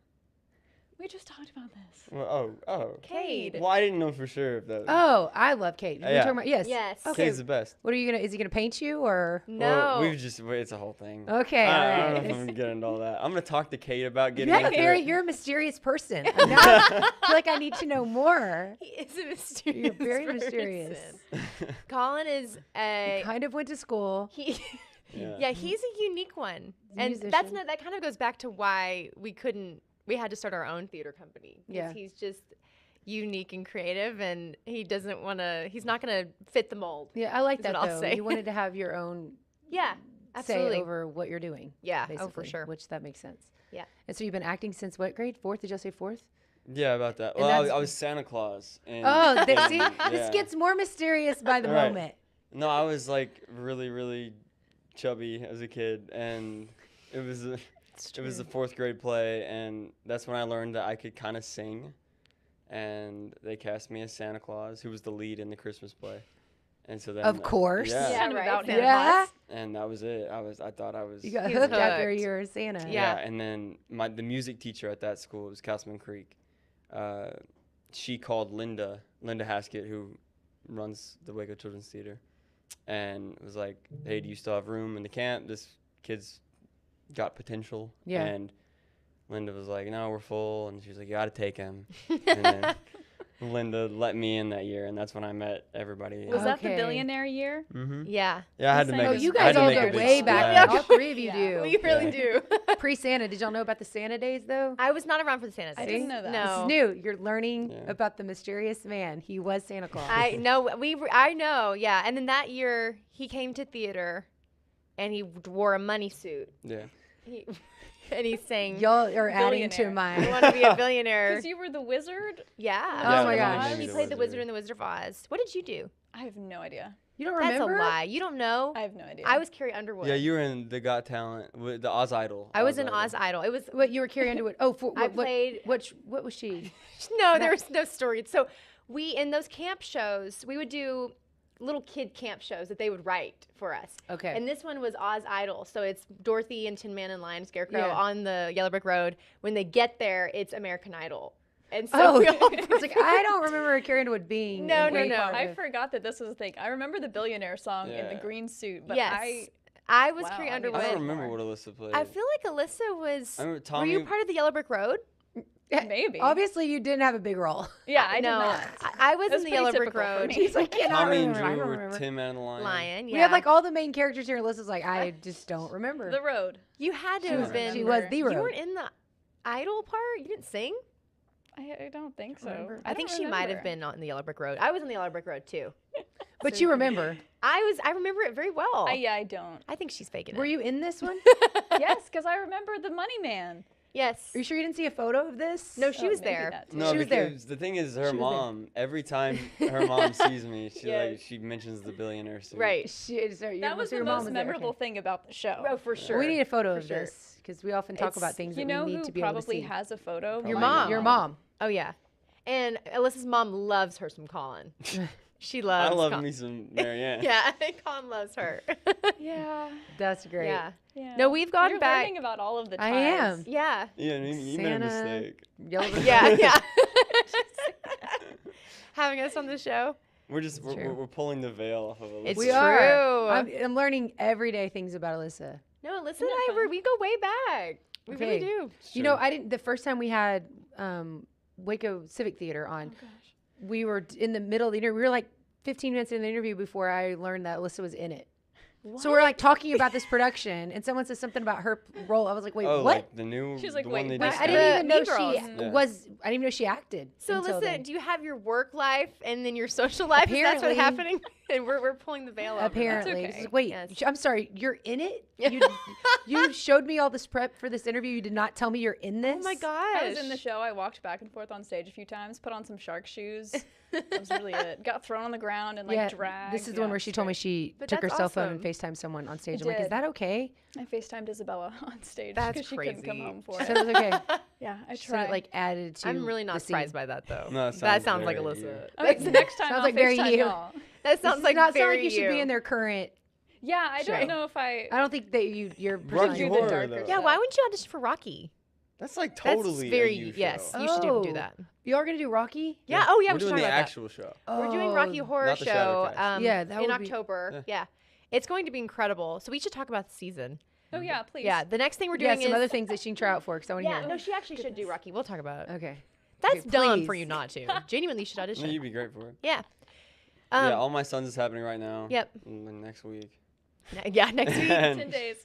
We just talked about this. Well, oh. Cade. Well, I didn't know for sure if that. Oh, I love Kate. We're Yeah. talking about yes. Yes. Okay. Cade's the best. What are you gonna? Is he gonna paint you or? No. Well, it's a whole thing. Okay. I all don't know right. if I'm gonna get into all that. I'm gonna talk to Kate about You getting have a into very. it. You're a mysterious person. I feel like I need to know more. He is a mysterious. You're very person. mysterious. Colin is a. Kind of went to school. He, Yeah. yeah, he's a unique one, a and musician. that kind of goes back to why we had to start our own theater company. 'Cause Yeah. he's just unique and creative, and he's not gonna fit the mold. Yeah, I like Is that what I'll though. say. You wanted to have your own Yeah, absolutely. say over what you're doing. Yeah, basically, oh for sure. Which that makes sense. Yeah. And so you've been acting since what grade? Fourth? Did y'all say fourth? Yeah, about that. And Well, I that's- was Santa Claus. And, Oh, see, and, this yeah. gets more mysterious by the Right. moment. No, I was like really, really chubby as a kid, and it was a fourth grade play, and that's when I learned that I could kind of sing, and they cast me as Santa Claus, who was the lead in the Christmas play, and so then Of course. yeah, Yeah, Kind of right. about Santa him. Yeah. and that was it. I thought I was You got He's hooked after hooked. you were Santa. Yeah. and then the music teacher at that school was Councilman Creek. She called Linda Haskett, who runs the Waco Children's Theater, and was like, "Hey, do you still have room in the camp? This kid's got potential." Yeah. And Linda was like, "No, we're full," and she was like, "You got to take him." And then Linda let me in that year, and that's when I met everybody. Was that the Okay. billionaire year? Mm-hmm. Yeah, Yeah, I had to Saying make. Oh, Yes. you I had guys to all make a go big way back. splash. All three of you Yeah. do. we really Yeah. do. Pre-Santa. Did y'all know about the Santa days though? I was not around for the Santa I days. didn't know that. This No, is new. You're learning Yeah. about the mysterious man. He was Santa Claus. I know. I know. Yeah, and then that year he came to theater, and he wore a money suit. Yeah. He, and he's saying, Y'all are adding to Billionaire. "I my. want to be a billionaire." Because you were the wizard? Yeah. Oh my they gosh. made me He the played the wizard. Wizard in the Wizard of Oz. What did you do? I have no idea. You don't That's remember? a lie. You don't know. I have no idea. I was Carrie Underwood. Yeah, you were in the Got Talent, with the Oz Idol. I was in Oz Idol. It was What you were Carrie Underwood? Oh, I played. What was she? No, there was no story. So we in those camp shows, we would do little kid camp shows that they would write for us. Okay. And this one was Oz Idol. So it's Dorothy and Tin Man and Lion Scarecrow Yeah. on the Yellow Brick Road. When they get there, it's American Idol. And so Oh, we all it's like I don't remember Carrie Underwood being. No, in no, any no. part I of- forgot that this was a thing. I remember the Billionaire song in the Yeah. green suit, but yes. I was Wow, Carrie I mean, Underwood. I don't Underwood. remember what Alyssa played. I feel like Alyssa was. I remember Were you Tommy- part of the Yellow Brick Road? maybe. Obviously, you didn't have a big role. Yeah, I did no, not. I was That's in the pretty Yellow Brick typical for Road. me. She's like, cannot Tommy and remember. I Drew don't were remember. Tim and the Lion. Lion, yeah. We have like all the main characters here. Alyssa's like, I just don't remember. The Road. You had to She have was- been. she was the You Road. weren't in the Idol part? You didn't sing? I don't think so. remember. I think don't she might have remember. been on the Yellow Brick Road. I was on the Yellow Brick Road too. But you remember. I remember it very well. I don't. I think she's faking Were it. you in this one? Yes, because I remember the Money Man. Yes. Are you sure you didn't see a photo of this? No, she Oh, was maybe there. that too. No, She was there. because the thing is, her She was there. mom. Every time her mom sees me, Yes. she mentions the billionaire suit. Right. That was the most memorable thing about the show. Oh, for sure. We need a photo For of sure. this because we often talk about It's- things You that know we need who to be able to probably see. has a photo? Your Probably mom. Your mom. Oh yeah. And Alyssa's mom loves her some Colin. She I loves. love me some Marianne. Yeah, Colin loves her. Yeah. That's great. Yeah. Yeah. No, we've gone You're back. learning about all of the I ties. am. Yeah. Yeah, you made a Santa. mistake. Yellow Brick Yeah. Road. Yeah. Having us on the show. We're just True. we're pulling the veil off of Alyssa. It's We true. are. I'm learning every day things about Alyssa. No, Alyssa Isn't and that I fun? we go way back. We really Okay. do. You know, I didn't. The first time we had Waco Civic Theater on, Oh, gosh. we were in the middle of the interview. We were like 15 minutes in the interview before I learned that Alyssa was in it. So we're like talking about this production, and someone says something about her role. I was like, wait, Oh, what? like the new. She's like, the wait, one they what? just I did. didn't even know Mean Girls. she Yeah. was. I didn't even know she acted. So until Alyssa, then. do you have your work life and then your social life? Is that what's Apparently- happening? And we're pulling the veil off. Apparently, okay. It's like, wait. Yes. I'm sorry. You're in it. You showed me all this prep for this interview. You did not tell me you're in this. Oh my gosh. I was in the show. I walked back and forth on stage a few times, put on some shark shoes. That was really it. Got thrown on the ground and like Yeah, dragged. this is the one Yeah, where she told me she But took her that's cell phone and awesome. FaceTimed someone on stage. I I'm like, is did. that okay? I FaceTimed Isabella on stage That's because she couldn't come crazy. home for She it. said it was okay. Yeah, I She said it tried. like added to. I'm really not the scene. surprised by that though. No, that sounds like very Alyssa. you. Okay, so next time Sounds I'll like very FaceTime you. y'all. That sounds Does like not sound very like you should be in their current. Yeah, I don't Show. know if I. I don't think that you're Rocky personally. do the Horror, darker though. Yeah, stuff. why wouldn't you audition for Rocky? That's like That's totally very a you yes. show. You should do Oh. that. You are gonna do Rocky? Yeah. Oh yeah, We're we should doing talk the about that. actual show. We're doing Rocky Horror Not the Show Shadowcast. Yeah, that in would be- October. Yeah. It's going to be incredible. So we should talk about the season. Oh yeah, please. Yeah. The next thing we're Yeah, doing some is other things that she can try out for because I want to yeah. hear. No, she actually should do Rocky. We'll talk about it. Okay. That's Okay, dumb please. for you not to. Genuinely, you should No, audition. you'd be great for it. Yeah. Yeah, All My Sons is happening right now. Yep. Next week. Yeah. Next week. And- 10 days.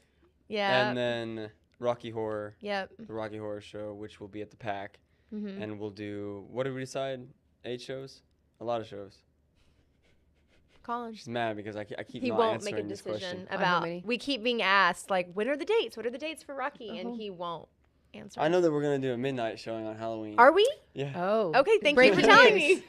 Yeah. And then Rocky Horror, Yep. the Rocky Horror Show, which will be at the PAC. Mm-hmm. And we'll do, what did we decide? 8 shows? A lot of shows. Colin. She's mad because I keep He not won't make a answering this decision question. how about. many? We keep being asked like, when are the dates? What are the dates for Rocky? Uh-huh. And he won't answer. I know that we're going to do a midnight showing on Halloween. Are we? Yeah. Oh. Okay. Thank you Breaking for telling news. me.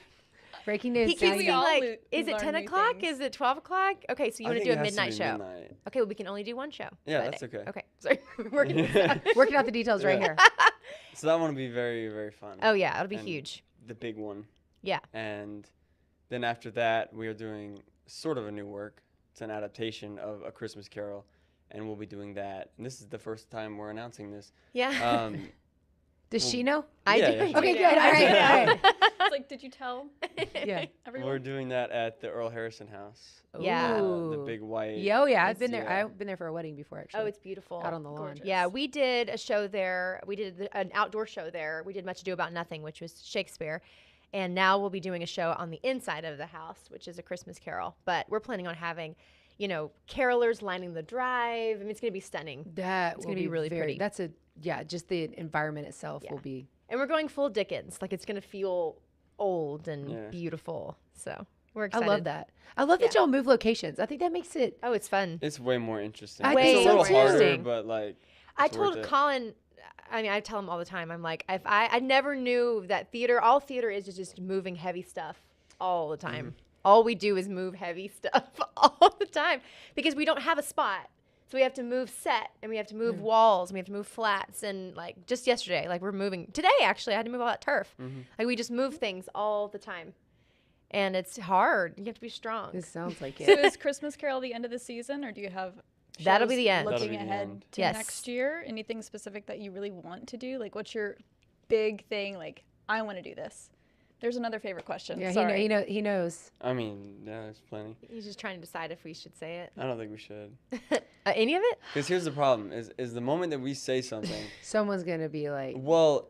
Breaking news. He now keeps you being know. all like, lo- is it learn 10 new o'clock? things. Is it 12 o'clock? Okay, so you I want to think do it a has to be midnight show. midnight. Okay, well, we can only do one show. Yeah, that that's day. okay. Okay, sorry. We're working this out. Working out the details right Yeah. here. So that one will be very, very fun. Oh, yeah, it'll be And huge. The big one. Yeah. And then after that, we are doing sort of a new work. It's an adaptation of A Christmas Carol, and we'll be doing that. And this is the first time we're announcing this. Yeah. Does she know? I yeah, do. yeah, she Okay, does. good. All right. All right. It's like, did you tell Yeah. everyone? We're doing that at the Earl Harrison house. Yeah. The Ooh. big white. Yeah, oh yeah, I've It's- been there. yeah. I've been there for a wedding before, actually. Oh, it's beautiful. out on the lawn. Gorgeous. Yeah, we did a show there. We did an outdoor show there. We did Much Ado About Nothing, which was Shakespeare. And now we'll be doing a show on the inside of the house, which is A Christmas Carol. But we're planning on having, carolers lining the drive. I mean, it's going to be stunning. That It's will gonna be really pretty. That's just the environment itself Yeah. will be. And we're going full Dickens. Like, it's going to feel old and Yeah. beautiful. So we're I excited. love that. I love that Yeah. y'all move locations. I think that makes it. Oh, it's fun. It's way more interesting. I it's think a so little too. harder, Interesting. but like. I it's worth told it. Colin, I mean, I tell him all the time, I'm like, I never knew that all theater is just moving heavy stuff all the time. All we do is move heavy stuff all the time because we don't have a spot. So we have to move set and we have to move walls and we have to move flats. And like just yesterday, like we're moving today, actually, I had to move all that turf. Like we just move things all the time. and it's hard. You have to be strong. This sounds like So it. is Christmas Carol the end of the season, or do you have That'll be shows the end. That'll looking be the ahead end. to Yes. next year? Anything specific that you really want to do? Like, what's your big thing? Like, I want to do this. There's another favorite question. Yeah, Sorry. he knows. I mean, yeah, there's plenty. He's just trying to decide if we should say it. I don't think we should. Any of it? Because here's the problem: is the moment that we say something, Someone's gonna be like, well,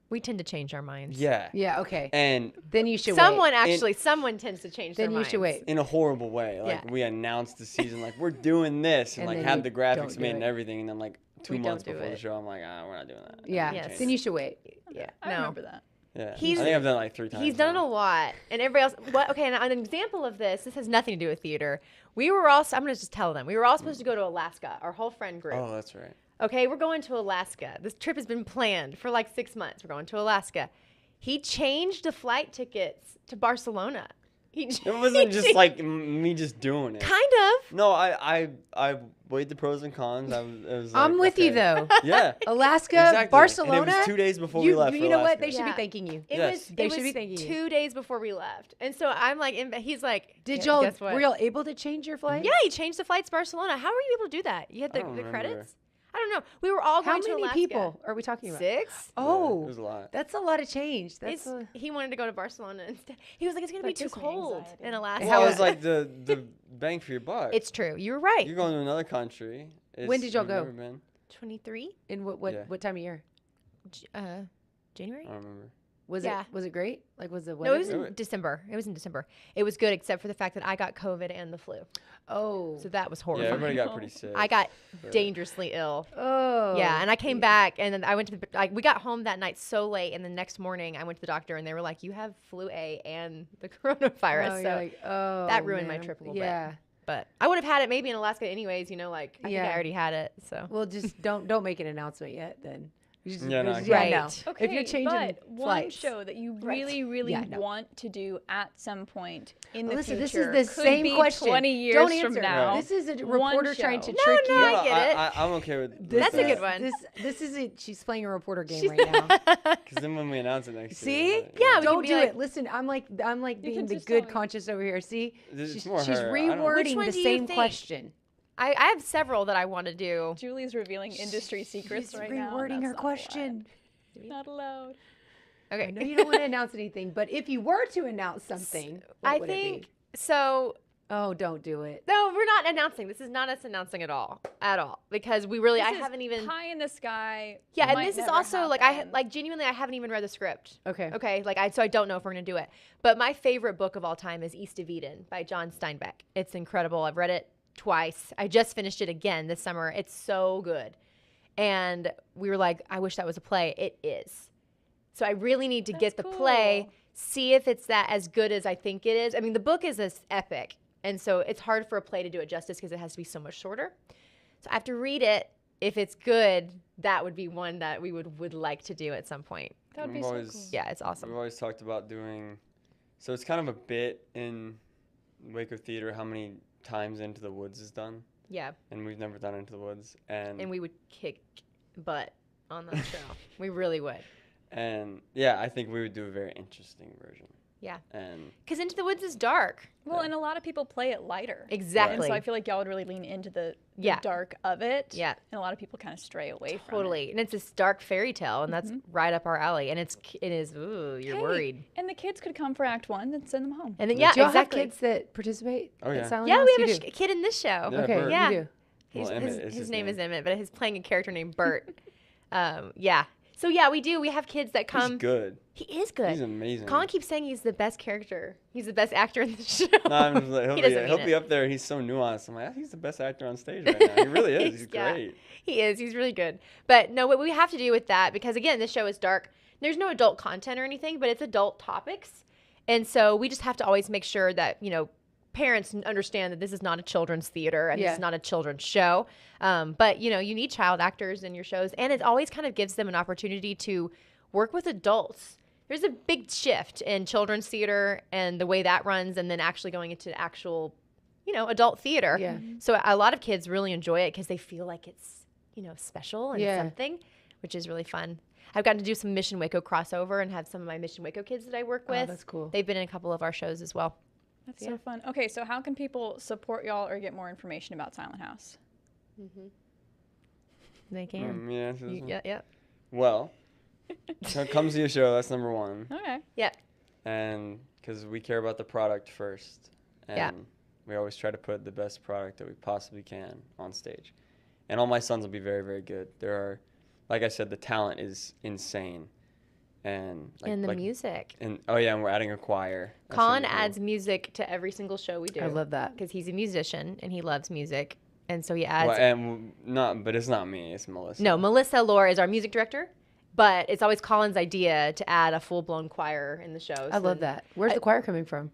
We tend to change our minds. yeah, yeah, okay. and Then you should Someone wait. someone tends to change Then their you minds. should wait. in a horrible way. Like Yeah. we announced the season, like we're doing this, and, And like then have you the don't graphics do made it. and everything, and then like 2 We months don't do before the it. show, I'm like, we're not doing that. Yeah. Yes. Then you should wait. Yeah. I No. remember that. Yeah, He's- I think I've done it like 3 times. He's done it a now. lot, and everybody else. What? Okay, and an example of this. This has nothing to do with theater. We were all. I'm gonna just tell them. We were all supposed to go to Alaska. Our whole friend group. Oh, that's right. Okay, we're going to Alaska. This trip has been planned for like 6 months. We're going to Alaska. He changed the flight tickets to Barcelona. It wasn't just like me just doing it. Kind of. No, I weighed the pros and cons. It was like, I'm with you okay. though. Yeah. Alaska, Exactly. Barcelona. And it was 2 days before you, we left. You for know what? Alaska. They should be Yeah. thanking you. It Yes. was. They It should was be thanking you. 2 days before we left, and so I'm like, he's like, Did "Yeah, y'all guess what?" were y'all able to change your flight? Yeah, he changed the flights to Barcelona. How were you able to do that? You had I the don't remember. credits? I don't know. We were all How going to many Alaska. people are we talking about? 6. Yeah, Oh, it was a lot. that's a lot of change. That's He wanted to go to Barcelona instead. He was like, it's going to be That too gives me cold anxiety. in Alaska. Well, it was like the bang for your buck. It's true. You were right. You're going to another country. When did y'all you've go? never been. 23? in what Yeah. what time of year? January? I don't remember. Was Yeah. it great? Like was the No, weather? it was in December. It was in December. It was good except for the fact that I got COVID and the flu. Oh. So that was Yeah, horrifying. everybody got pretty sick. I got but- dangerously ill. Oh. Yeah, and I came back, and then I went to we got home that night so late, and the next morning I went to the doctor, and they were like, "You have flu A and the coronavirus." Oh, so you're like, oh, that ruined my man. trip a little bit. Yeah. But I would have had it maybe in Alaska anyways. You know, like I think Yeah. I already had it. So Well, just don't make an announcement yet. Then. You just, Yeah, no, just- exactly. no. Right. Okay, If you're changing but one flights. show that you Right. really Yeah, no. want to do at some point in the Listen, future. this is the could same be question. 20 years Don't from answer. now. This is a One reporter trying to show. trick you. I get it. I'm okay with This That's a is- good one. This is it. She's playing a reporter game right now. Because then when we announce it next See? year. Yeah, we Don't can be do like- it. Listen, I'm like being can the just good tell me. conscious over here. See, It's she's more she's her. I don't- Which rewording one the do you same think? question. I have several that I want to do. Julie's revealing industry secrets She's right now. and rewording that's her not question. allowed. Not allowed. I Okay. know you don't want to announce anything, but if you were to announce something, what I would it think be? so. Oh, don't do it. No, we're not announcing. This is not us announcing at all, because we really. I This is haven't even. pie in the sky. Yeah, and might this is never also happen. like genuinely I haven't even read the script. Okay. Okay, so I don't know if we're gonna do it. But my favorite book of all time is East of Eden by John Steinbeck. It's incredible. I've read it twice. I just finished it again this summer. It's so good. And we were like, I wish that was a play. It is. So I really need to get the That's play, cool. see if it's that as good as I think it is. I mean, the book is this epic. And so it's hard for a play to do it justice because it has to be so much shorter. So I have to read it. If it's good, that would be one that we would like to do at some point. That would be We've so always- cool. Yeah, it's awesome. We've always talked about doing. So it's kind of a bit in Waco Theater how many times Into the Woods is done, Yeah. and we've never done Into the Woods, and And we would kick butt on that show. We really would. and yeah, I think we would do a very interesting version. Yeah. And Because Into the Woods is dark. Well, and a lot of people play it lighter. Exactly. And so I feel like y'all would really lean into the Yeah. dark of it. Yeah. And a lot of people kind of stray away from it. Totally. And it's this dark fairy tale, and that's right up our alley. And it is, ooh, you're Hey, worried. And the kids could come for Act 1 and send them home. And then, Do yeah, y'all exactly. have kids that participate? Oh, at yeah. Silent Yeah, House? we You have a do? kid in this show. Yeah, Okay, Bert. Yeah. you do. Well, Emmett is His his name name. is Emmett, but he's playing a character named Bert. Yeah. So, yeah, we do. We have kids that come. He's good. He is good. He's amazing. Collin keeps saying he's the best character. He's the best actor in the show. No, I'm just like, He doesn't he'll mean be it. up there. He's so nuanced. I'm like, he's the best actor on stage right now. He really is. He's Yeah. great. He is. He's really good. But no, what we have to do with that, because again, this show is dark. There's no adult content or anything, but it's adult topics. And so we just have to always make sure that, parents understand that this is not a children's theater and this Yeah. is not a children's show. But, you need child actors in your shows. And it always kind of gives them an opportunity to work with adults. There's a big shift in children's theater and the way that runs, and then actually going into actual, adult theater. Yeah. So a lot of kids really enjoy it because they feel like it's, special and Yeah. something, which is really fun. I've gotten to do some Mission Waco crossover and have some of my Mission Waco kids that I work with. Oh, that's cool. They've been in a couple of our shows as well. That's so fun. Okay, so how can people support y'all or get more information about Silent House? They can. Yeah. this is- Yeah. Well, so come see a show. That's number one. Okay. Yeah. And because we care about the product first. And Yeah. we always try to put the best product that we possibly can on stage. And all my sons will be very, very good. There are, like I said, the talent is insane. And And the music. And and we're adding a choir. That's Collin really cool. adds music to every single show we do. I love that. Because he's a musician and he loves music. And so he adds. But it's not me. It's Melissa. No, Melissa Lore is our music director. But it's always Collin's idea to add a full-blown choir in the show. I love that. Where's the choir coming from?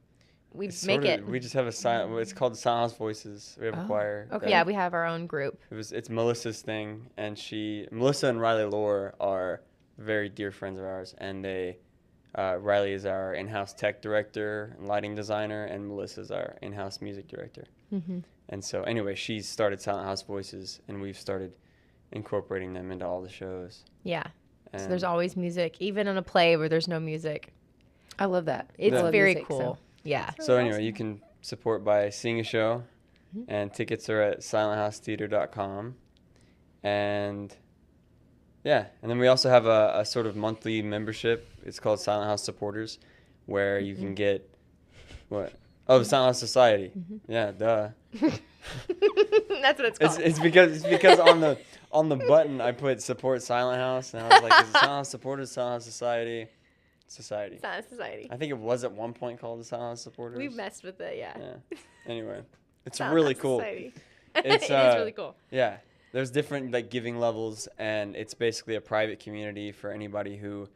We It's make sort of- it. We just have a silent. It's called Silent House Voices. We have a choir. okay. that- Yeah, we have our own group. It's Melissa's thing, and Melissa and Riley Lore are very dear friends of ours, and Riley is our in-house tech director and lighting designer, and Melissa's our in-house music director. Mm-hmm. And so anyway, she's started Silent House Voices, and we've started incorporating them into all the shows. Yeah. So And there's always music, even in a play where there's no music. I love that. It's I love very music, cool. so- Yeah. So anyway, you can support by seeing a show, and tickets are at silenthousetheater.com. And yeah, and then we also have a sort of monthly membership. It's called Silent House Supporters, where you can get what? Oh, the Silent House Society. Yeah, duh. That's what it's called. It's because on the button I put support Silent House, and I was like, is it Silent House Supporters, Silent House Society? Society. Silent Society. I think it was at one point called the Silent House Supporters. We've messed with it, yeah. Yeah. Anyway, it's Silent really House cool. Society. It's, It is really cool. Yeah. There's different giving levels, and it's basically a private community for anybody who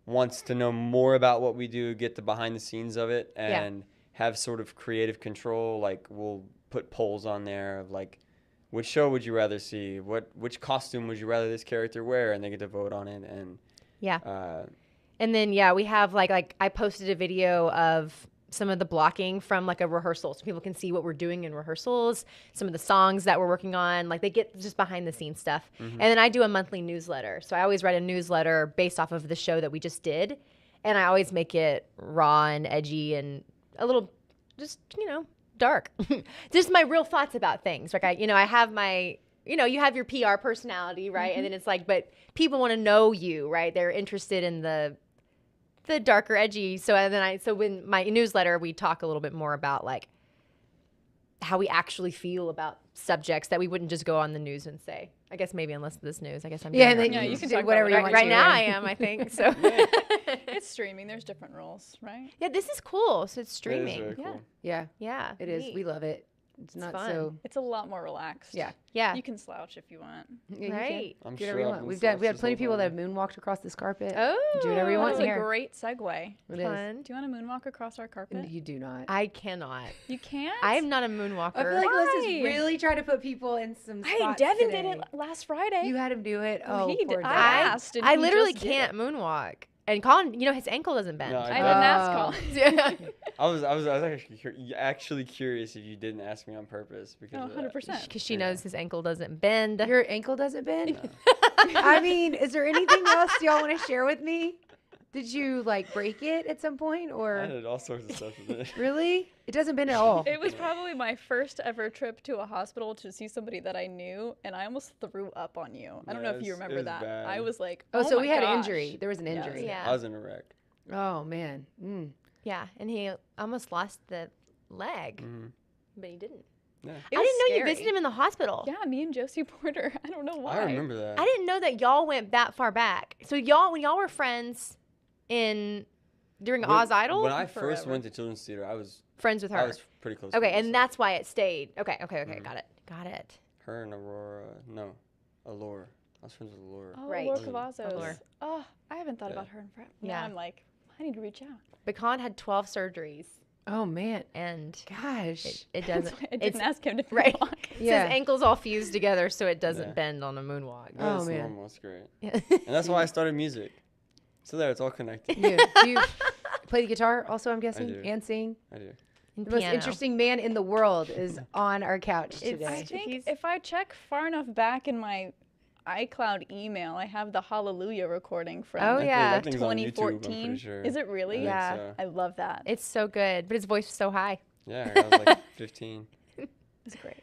wants to know more about what we do, get the behind the scenes of it, and have sort of creative control. Like, we'll put polls on there of which show would you rather see? Which costume would you rather this character wear? And they get to vote on it. And Yeah. And then, we have like I posted a video of some of the blocking from a rehearsal so people can see what we're doing in rehearsals, some of the songs that we're working on. They get just behind the scenes stuff. And then I do a monthly newsletter. So I always write a newsletter based off of the show that we just did. And I always make it raw and edgy and a little just, dark. Just my real thoughts about things. I have my, you have your PR personality, right? And then it's but people want to know you, right? They're interested in the darker, edgy. So when my newsletter, we talk a little bit more about how we actually feel about subjects that we wouldn't just go on the news and say. I guess maybe unless this news. I guess I'm Yeah, doing and then it. you can do talk whatever about you want right to. now I am, I think. So It's streaming. There's different rules, right? yeah, this is cool. So it's it is streaming. very Yeah. cool. Yeah, Yeah, it is. neat. We love it. It's not fun. so. It's a lot more relaxed. Yeah. Yeah, You can slouch if you want. Yeah, you can right. I'm do sure whatever you I've want. been We had slouched plenty this of people whole that have time. moonwalked across this carpet. Oh, Do whatever you want That's in a here. great segue. It is. fun. Do you want to moonwalk across our carpet? You do not. I cannot. You can't? I am not a moonwalker. I feel like Why? Liz is really trying to put people in some Hey, spots Devin today. did it last Friday. You had him do it. Well, Oh, he poor did- Devin. I asked, and I he literally just did can't it. moonwalk. And Collin, his ankle doesn't bend. No, I I didn't ask Oh. Colin. I was actually curious if you didn't ask me on purpose because Oh, of that. 100%. Because she knows his ankle doesn't bend. Your ankle doesn't bend? I mean, is there anything else y'all want to share with me? Did you break it at some point I or did all sorts of stuff with it. really? It doesn't bend at all. It was probably my first ever trip to a hospital to see somebody that I knew, and I almost threw up on you. I don't know if you Yes, it remember was that. bad. I was like, Oh, so my we had an gosh. injury. There was an Yes. injury. Yeah. I was in a wreck. Oh man. Mm. Yeah, and he almost lost the leg, Mhm. but he didn't. Yeah. It I was didn't know you scary. visited him in the hospital. Yeah, me and Josie Porter. I don't know why. I remember that. I didn't know that y'all went that far back. So when y'all were friends during When- Oz Idol, When I first Forever. went to children's theater, I was friends with her. pretty close. Okay, friends and with that's why it stayed. Okay, Mhm. got it. her and Aurora. No, Allure. I was friends with Allure. Oh, Right. Laura Mhm. Cavazos. Allure. Oh, I haven't thought Yeah. about her in forever. Yeah. Now I'm like, I need to reach out. But Collin had 12 surgeries, Oh man. and Gosh. it That's doesn't. why I it's didn't ask him to right. walk. Yeah. His ankles all fused together, so it doesn't Yeah. bend on a moonwalk. No, Oh, it's man. normal. It's great. Yeah. And that's why I started music. So there, it's all connected. Do you play the guitar also, I'm guessing? do. And sing? I do. And The most piano. interesting man in the world is on our couch It's- today. I think He's- if I check far enough back in my iCloud email. I have the Hallelujah recording from Oh, yeah. That thing's on YouTube, I'm 2014. pretty sure. Is it really? Yeah. I think so. I love that. It's so good, but his voice is so high. Yeah, I was like 15. It's great.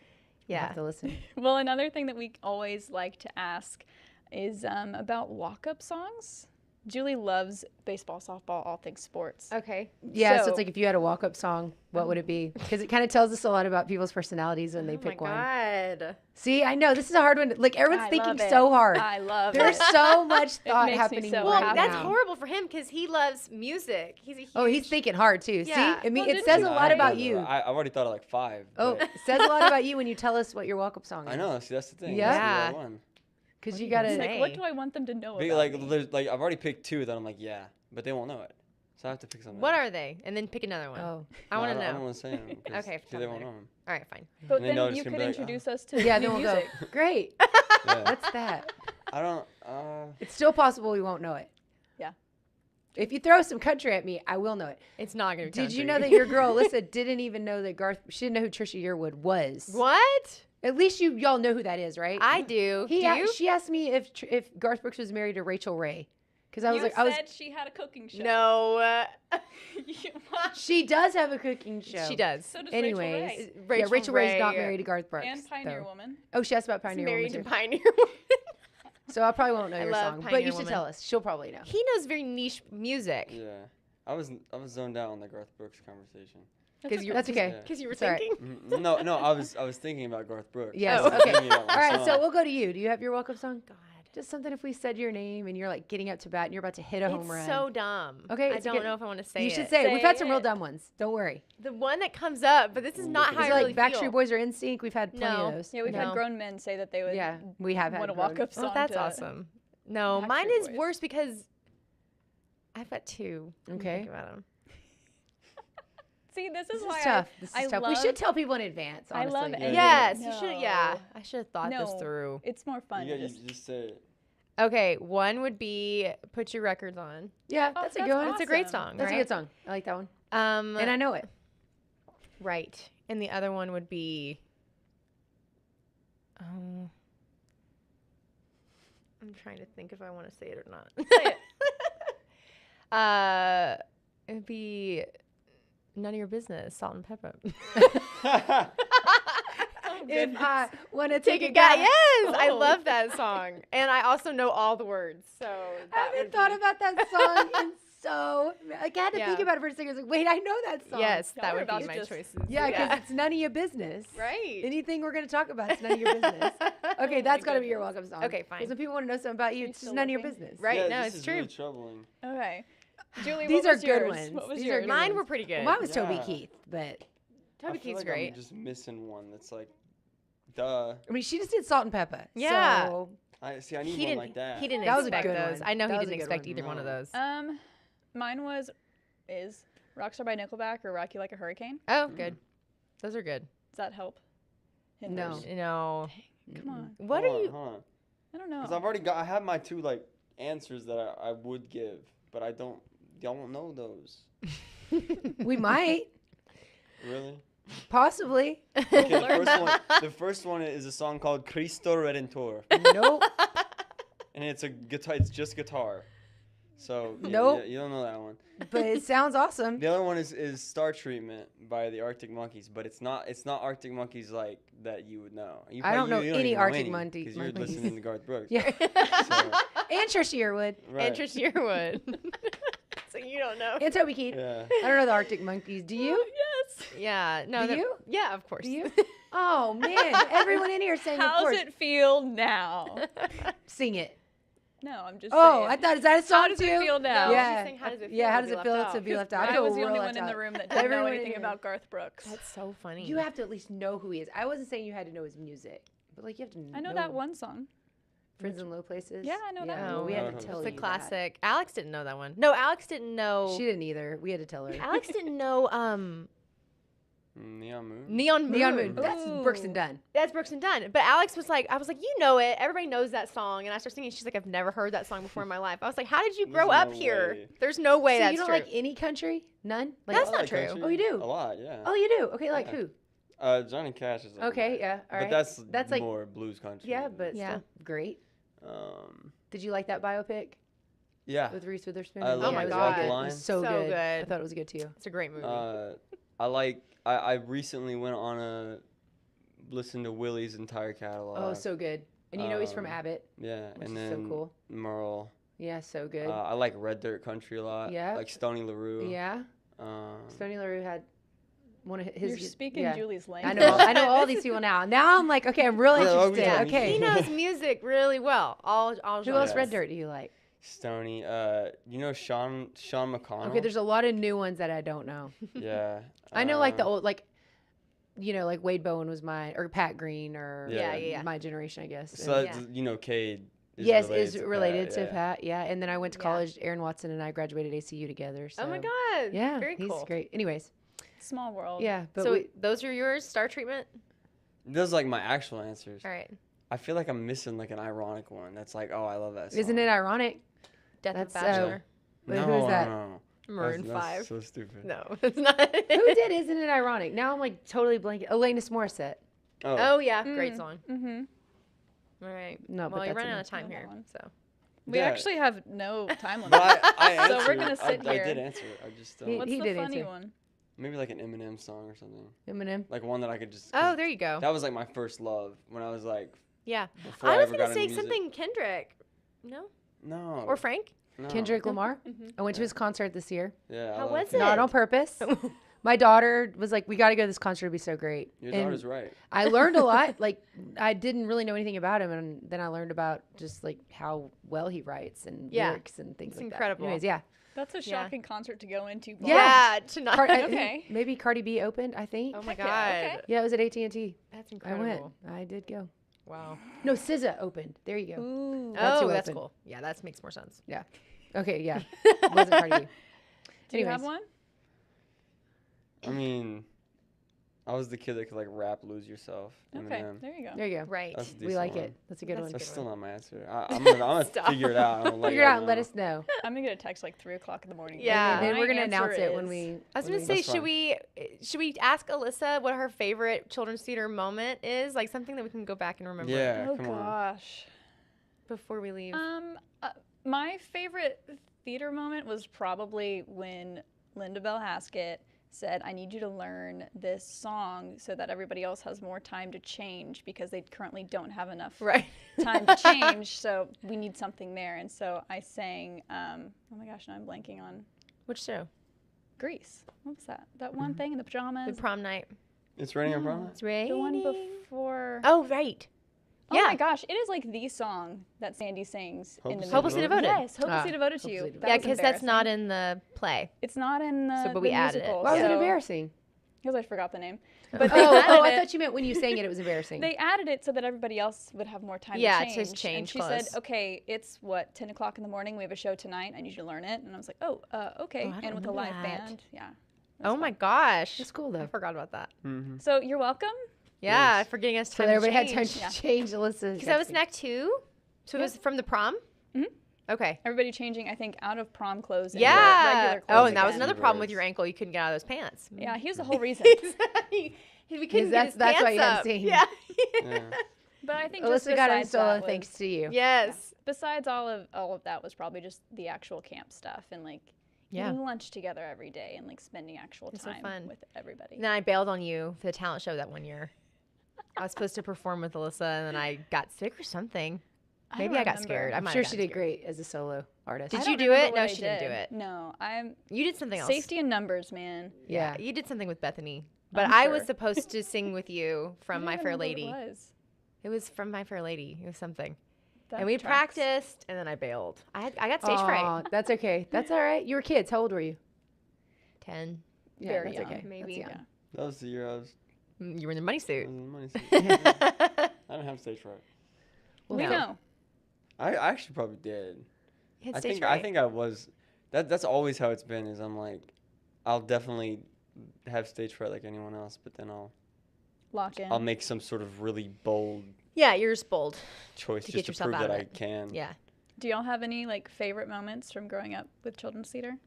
We'll Yeah. have to listen. Well, another thing that we always like to ask is about walk-up songs. Julie loves baseball, softball, all things sports. Okay. Yeah, so So- it's like if you had a walk-up song, what would it be? Because it kind of tells us a lot about people's personalities when they pick one. God. See, I know this is a hard one. Like everyone's I thinking love it. so hard. I love There's it. so much thought makes me happening so right Well, happy. that's now. horrible for him because he loves music. He's a huge. Oh, he's thinking hard too. Yeah. See, I mean, Well, it didn't says you a say- lot about you. I've already thought of like 5. Oh, but- it says a lot about you when you tell us what your walk-up song is. I know. See, that's the thing. Yeah. That's the other one. Because you do gotta. you Like, say? what do I want them to know Big, about like, me? there's, like I've already picked 2 that I'm like, yeah, but they won't know it. So I have to pick something. What else. are they? And then pick another one. Oh, I want to I don't know. want to say them. Okay, See, tell they me won't later. know 'em. All right, fine. But And then they'll then just you gonna could be like, introduce us to yeah. new Then we'll music. go. Great. Yeah. What's that? I don't. It's still possible we won't know it. Yeah. If you throw some country at me, I will know it. It's not gonna be. Did you country. know that your girl Alyssa didn't even know that Garth? She didn't know who Trisha Yearwood was. What? At least y'all know who that is, right? I do. Do you? She asked me if Garth Brooks was married to Rachel Ray, because I was You like, I was. said she had a cooking show. No. She does have a cooking show. She does. So does Anyways, Rachel Ray. Rachel Ray's not Ray married to Garth Brooks. And Pioneer though. Woman. Oh, she asked about He's Pioneer married to Woman too. Pioneer. So I probably won't know I your love song, but Pioneer you should Woman. tell us. She'll probably know. He knows very niche music. Yeah. I was zoned out on the Garth Brooks conversation. Because That's okay. Yeah. Because you were It's all right. thinking. No, I was thinking about Garth Brooks. Yes. I wasn't Okay. thinking about my All right. So song. we'll go to you. Do you have your welcome song? God. Just something if we said your name and you're like getting up to bat and you're about to hit a home It's run. so dumb. Okay, I it's don't good. know if I want to say You it. should say it. We've had some real it. dumb ones. Don't worry. The one that comes up, but this is not how It's I like really Backstreet feel. Boys or NSYNC. We've had plenty No. of those. Yeah, we've No. had grown men say that they would Yeah, we have had want a grown- walk-up song. Oh, that's to- awesome. No, Backstreet mine is Boys. worse because I've got 2. When you Okay. think about 'em. See, this is This why is tough. This I is tough. We love- should tell people in advance. I Honestly. love Yeah. editing. Yes, you No. should. Yeah, I should have thought this No. through. It's more fun. You to gotta just just say it. Okay, one would be "Put Your Records On." Yeah, Oh, that's a that's good one. It's a great Awesome. song. That's right? a good song. I like that one. And And I know it. right, and the other one would be. I'm trying to think if I want to say it or not. say it. It'd be "None of Your Business." Salt and Pepper. If I want to Take take a a guy. guy. Yes, I Oh. love that song, and I also know all the words. So I that haven't would thought be- about that song in so. Like, I had to think Yeah. about it for a second. I was like, wait, I know that song. Yes, Y'all that were would about be to my just- choices. Yeah, because it's none of your business. right. Anything we're going to talk about, it's none of your business. Okay, that's got to be your welcome song. Okay, fine. Because when people want to know something about you, you it's just still none of your looking? business. Right, Yeah, no, this it's is really true. troubling. Okay. Julie, These what are was good yours? ones. What was These are yours? good Mine ones. were pretty good. Well, mine was Toby Yeah. Keith, but Toby I feel Keith's like great. I'm just missing one that's like, duh. I mean, she just did Salt and Pepper. Yeah. So, I need He one didn't. like that. He didn't That was a expect good those. one. I know That he was a didn't good expect one. either one of No. those. Mine is Rockstar by Nickelback or Rock You Like a Hurricane. Oh, good. Those are good. Does that help? No. Hinders? No. Come on. What Hold are on, you? Hold on. I don't know. Because I have my 2 like answers that I would give, but y'all won't know those. we might, Really? possibly. Okay, the first one is a song called Cristo Redentor, Nope. and it's a guitar. It's just guitar. So yeah, Nope. you don't know that one. But it sounds awesome. The other one is Star Treatment by the Arctic Monkeys, but it's not Arctic Monkeys like that you would know. I don't know even any Arctic Monkeys because you're Monkeys. listening to Garth Brooks. Yeah. So, And Trisha Yearwood. right. And Trisha Yearwood. So you don't know. And Toby Keith. Yeah. I don't know the Arctic Monkeys. Do you? yes. Yeah. No. Do they're- you? Yeah, of course. Do you? Oh, man. Everyone in here is saying, of How's course. it feel now? Sing it. No, I'm just Oh, saying. I thought, is that a song How does too? it feel now? No, Yeah. she's saying, how does it feel? Yeah, how to does be it feel left to out? be left out? I was the feel only real one in left the out. room that didn't know Everyone in anything here. about Garth Brooks. That's so funny. You have to at least know who he is. I wasn't saying you had to know his music, but like you have to I know that one song. Friends in Low Places. Yeah, I know that Yeah, one. we No, had no, to no. tell It's a you classic. Alex didn't know that one. No, Alex didn't know. That. She didn't either. We had to tell her. Alex didn't know Neon Moon. Neon Moon. Neon Moon. That's Ooh. Brooks and Dunn. That's Brooks and Dunn. But Alex was like, I was like, you know it. Everybody knows that song. And I started singing. She's like, I've never heard that song before in my life. I was like, how did you grow There's up no here? way. There's no way So that's you don't true. like any country? None? Like, That's I not like true. country Oh, you do? A lot, yeah. Oh, you do? Okay, like Yeah. who? Johnny Cash is like Okay, yeah. All right. But that's like, more blues country. yeah, but Yeah. still great. Did you like that biopic Yeah. with Reese Witherspoon? I love my it was God. really good. It Line. was so So good. good. I thought it was good too. It's a great movie. I recently went on listened to Willie's entire catalog. Oh, so good. And you know he's from Abbott. Yeah, which and is so then cool. Merle. Yeah, so good. I like Red Dirt Country a lot. Yeah. Like Stoney LaRue. yeah. Stony LaRue had one of his. You're speaking yeah. Julie's language. I know all these people now. Now I'm like, okay, I'm really Yeah, interested. yeah. Okay. He knows music really well. All Who else Yes. Red Dirt do you like? Stoney. You know Sean McConnell? Okay, there's a lot of new ones that I don't know. Yeah. I know like the old like like Wade Bowen was my or Pat Green or Yeah. my generation, I guess. So And- that's, Cade is related to Pat. Pat. Yeah, and then I went to Yeah. college. Aaron Watson and I graduated ACU together. So. Oh my God. Yeah, Very he's cool. great. Anyways, Small world. yeah, but So those are yours, Star Treatment? Those are like my actual answers. All right. I feel like I'm missing like an ironic one. That's like, oh, I love that song. isn't it ironic? Death That's, of Bachelor. Wait, No, who is that? no. Maroon That's 5. so stupid. No, it's not. Who did? Isn't it ironic? Now I'm like totally blanking. Alanis Morissette. Oh, yeah. Great song. Mm-hmm. All right. No, but Well, you're that's running a- out of time know that here. one. So. We Yeah. actually have no time limit. But I So answered. we're gonna sit I here. did answer it. I just He- What's he the did funny answer. one? maybe like an Eminem song or something. Eminem. Like one that I could just. Oh, there you go. That was like my first love when I was like. Yeah. Before I was ever going got to say into music. something Kendrick. No? No. Or Frank? No. Kendrick Lamar. Mm-hmm. I went to his concert this year. Yeah. I How love was Kendrick. Not on purpose. My daughter was like, "We got to go to this concert. It'll be so great." Your And daughter's right. I learned a lot. Like I didn't really know anything about him, and then I learned about just like how well he writes and Yeah. lyrics and things It's like incredible. that. Anyways, yeah. That's a Yeah. shocking concert to go into. Yeah. To not. Okay. Maybe Cardi B opened. I think. Oh my Heck God. yeah, okay. Yeah, it was at AT&T. That's I incredible. went. I did go. Wow. No, SZA opened. There you go. Ooh. That's who That's opened. cool. Yeah, that makes more sense. Yeah. Okay. Yeah. It wasn't Cardi B. Do you have Anyways. one? I mean, I was the kid that could like rap "Lose Yourself." Okay. Eminem. There you go. There you go. Right. That's a We decent like one. it. That's a good That's one. That's good still one. not my answer. I'm gonna Stop. figure it out. I'm gonna let Figure y'all it out and let know. us know. I'm gonna get a text like 3:00 in the morning. Yeah. And then My we're gonna answer announce it when is- we. I was when gonna we- say, That's should we ask Alyssa what her favorite children's theater moment is? Like something that we can go back and remember Yeah, Oh come on. gosh. before we leave. My favorite theater moment was probably when Linda Bell Haskett said, "I need you to learn this song so that everybody else has more time to change because they currently don't have enough Right. time to change. So we need something there." And so I sang, oh my gosh, now I'm blanking on Which show? Grease. What was that? That one thing in the The pajamas? prom night. It's raining on prom. It's raining. The one before. Oh, right. Oh yeah. my gosh, it is like the song that Sandy sings in the Hopelessly movie. Devoted? Yes, Hopelessly Ah, Devoted to You. Hopelessly Devoted. That Yeah, was because that's not embarrassing. in the play. It's not in the, So, but we the added it. musical. Why was it so- embarrassing? Because I forgot the name. Oh, But they added I it. thought you meant when you sang it, it was embarrassing. They added it so that everybody else would have more time Yeah, to to change. change And she clothes. said, "Okay, it's 10:00 in the morning. We have a show tonight. I need you to learn it." And I was like, "Oh, okay." Oh, I don't and with a remember live that. band, yeah. Oh my gosh. It's cool I though. forgot about that. Mm-hmm. So you're welcome. Yeah, Yes. for getting us So time everybody to had change. time to Yeah. change Alyssa. Because that was neck 2? So it was from the prom? Mhm. Okay. Everybody changing, I think, out of prom clothes. into Yeah. regular Oh, clothes and that was again. another problem with Words. your ankle. You couldn't get out of those pants. Yeah, here's the whole reason. We couldn't get that's his why pants you hadn't up. seen. Yeah. Yeah. But I think just Alyssa got besides installed that thanks was- to you. Yes. Besides all of that was probably just the actual camp stuff and like Yeah. eating lunch together every day and like spending actual It's so time fun. with everybody. And then I bailed on you for the talent show that one year. I was supposed to perform with Alyssa, and then I got sick or something. Maybe I got remember. scared. I I'm might sure have she gotten did scared. great as a solo artist. Did I you don't do remember it? what No, I she didn't do did. it. No, I'm You did something else. safety in numbers, man. Yeah. You did something with Bethany. But I'm I was sure. supposed to sing with you I from don't My even Fair remember Lady. what it was. It was from My Fair Lady. It was something. That And we tracks. practiced, and then I bailed. I got stage fright. Aw, that's okay. That's all right. You were kids. How old were you? 10. Yeah, Very that's young, okay. maybe. That's young. Yeah. That was the year I was You were in the money in suit. the money suit. I didn't have stage fright. Well, We no. know. I actually probably did. You had I stage think fright. I think I was. That's always how it's been. Is I'm like, I'll definitely have stage fright like anyone else, but then Lock in. I'll make some sort of really bold Yeah, you're just bold. choice To just get to yourself prove out that of I it. can. Yeah. Do y'all have any like favorite moments from growing up with children's theater?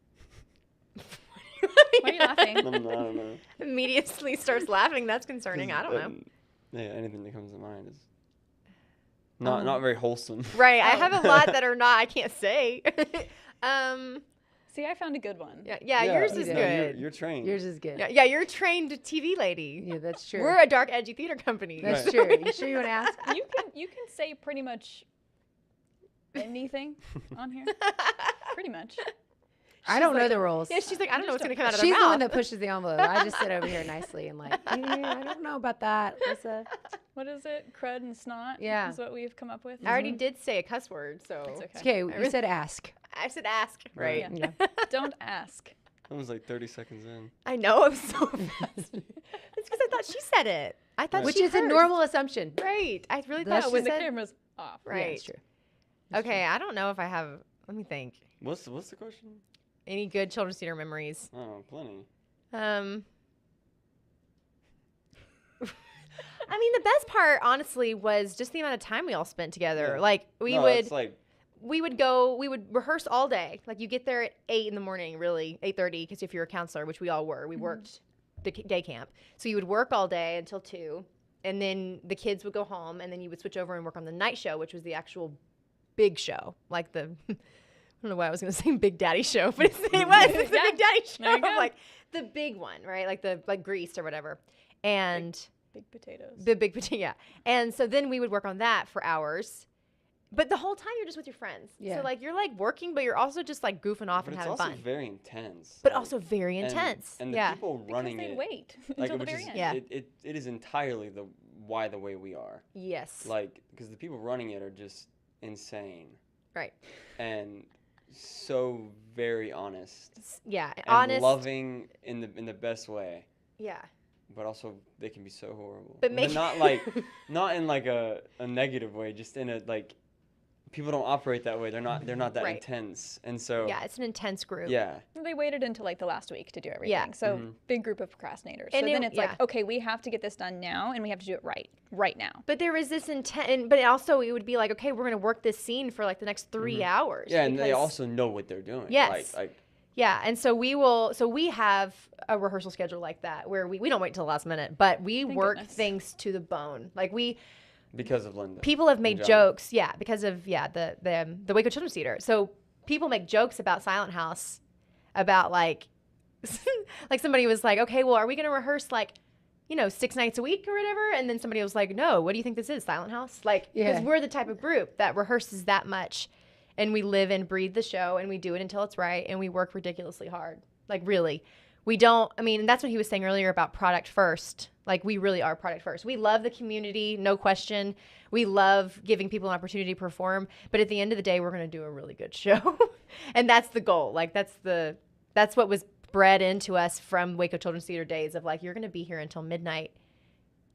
Why are you laughing? I don't know. Immediately starts laughing. That's concerning. I don't know. Yeah, anything that comes to mind is. Not very wholesome. Right. I have a lot that are not. I can't say. See, I found a good one. Yeah. Yours is No, good. You're trained. Yours is good. Yeah. You're a trained TV lady. Yeah, that's true. We're a dark, edgy theater company. That's Right. true. You sure you want to ask? You can say pretty much anything on here. Pretty much. I don't know the rules. Yeah, she's like, I don't know what's gonna come out of She's her the mouth. one that pushes the envelope. I just sit over here nicely and like, I don't know about that, Lisa. What is it? Crud and snot? Yeah. Is what we've come up with. I already did say a cuss word, so It's okay. Okay, we said ask. I said ask. Right. Yeah. Don't ask. That was like 30 seconds in. I know. I'm so fast. It's because I thought she said it. I thought Which she is a first. normal assumption. Right. I really That's thought When when the the camera's off. Yeah, Right. it's true. Okay. I don't know if I have. Let me think. What's the question? Any good children's theater memories? Oh, plenty. I mean, the best part, honestly, was just the amount of time we all spent together. Yeah. Like It's like we would rehearse all day. Like you get there at 8 in the morning, really 8:30, because if you're a counselor, which we all were, we worked the day camp. So you would work all day until 2, and then the kids would go home, and then you would switch over and work on the night show, which was the actual big show, like the. I don't know why I was going to say Big Daddy show, but it's the Big Daddy There you show, go. like the big one, right? Like Greased or whatever, and. Big potatoes. The big potato, yeah. And so then we would work on that for hours. But the whole time you're just with your friends. Yeah. So like you're like working, but you're also just like goofing off but and it's having also fun. very intense. But like, also very intense. And the yeah. people Because running they it, wait like, until the which very is, end. Yeah. it is entirely the way we are. Yes. Like, because the people running it are just insane Right. and so very honest Yeah. and Honest. loving in the best way. Yeah. But also they can be so horrible. But make- not like not in like a negative way, just in a like people don't operate that way. They're not that Right. intense. And so Yeah. It's an intense group. yeah. They waited until like the last week to do everything. Yeah. So Mhm. big group of procrastinators. And so then it- it's yeah. like, okay, we have to get this done now, and we have to do it right now. But there was this intent, but also it would be like, okay, we're gonna work this scene for like the next 3 hours. Yeah, and they because- also know what they're doing. Yes. Like Yeah, and so we have a rehearsal schedule like that where we don't wait till the last minute, but we Thank work goodness. things to the bone. Like because of Linda. people have and made John. jokes, because of the Waco Children's Theater. So people make jokes about Silent House, about like like somebody was like, okay, well, are we gonna rehearse like 6 nights a week or whatever? And then somebody was like, no, what do you think this is, Silent House? Like, because Yeah. we're the type of group that rehearses that much, and we live and breathe the show, and we do it until it's right, and we work ridiculously hard. Like, really. We don't, I mean, that's what he was saying earlier about product first. Like, we really are product first. We love the community, no question. We love giving people an opportunity to perform. But at the end of the day, we're going to do a really good show. And that's the goal. Like, that's what was bred into us from Waco Children's Theater days of like, you're going to be here until midnight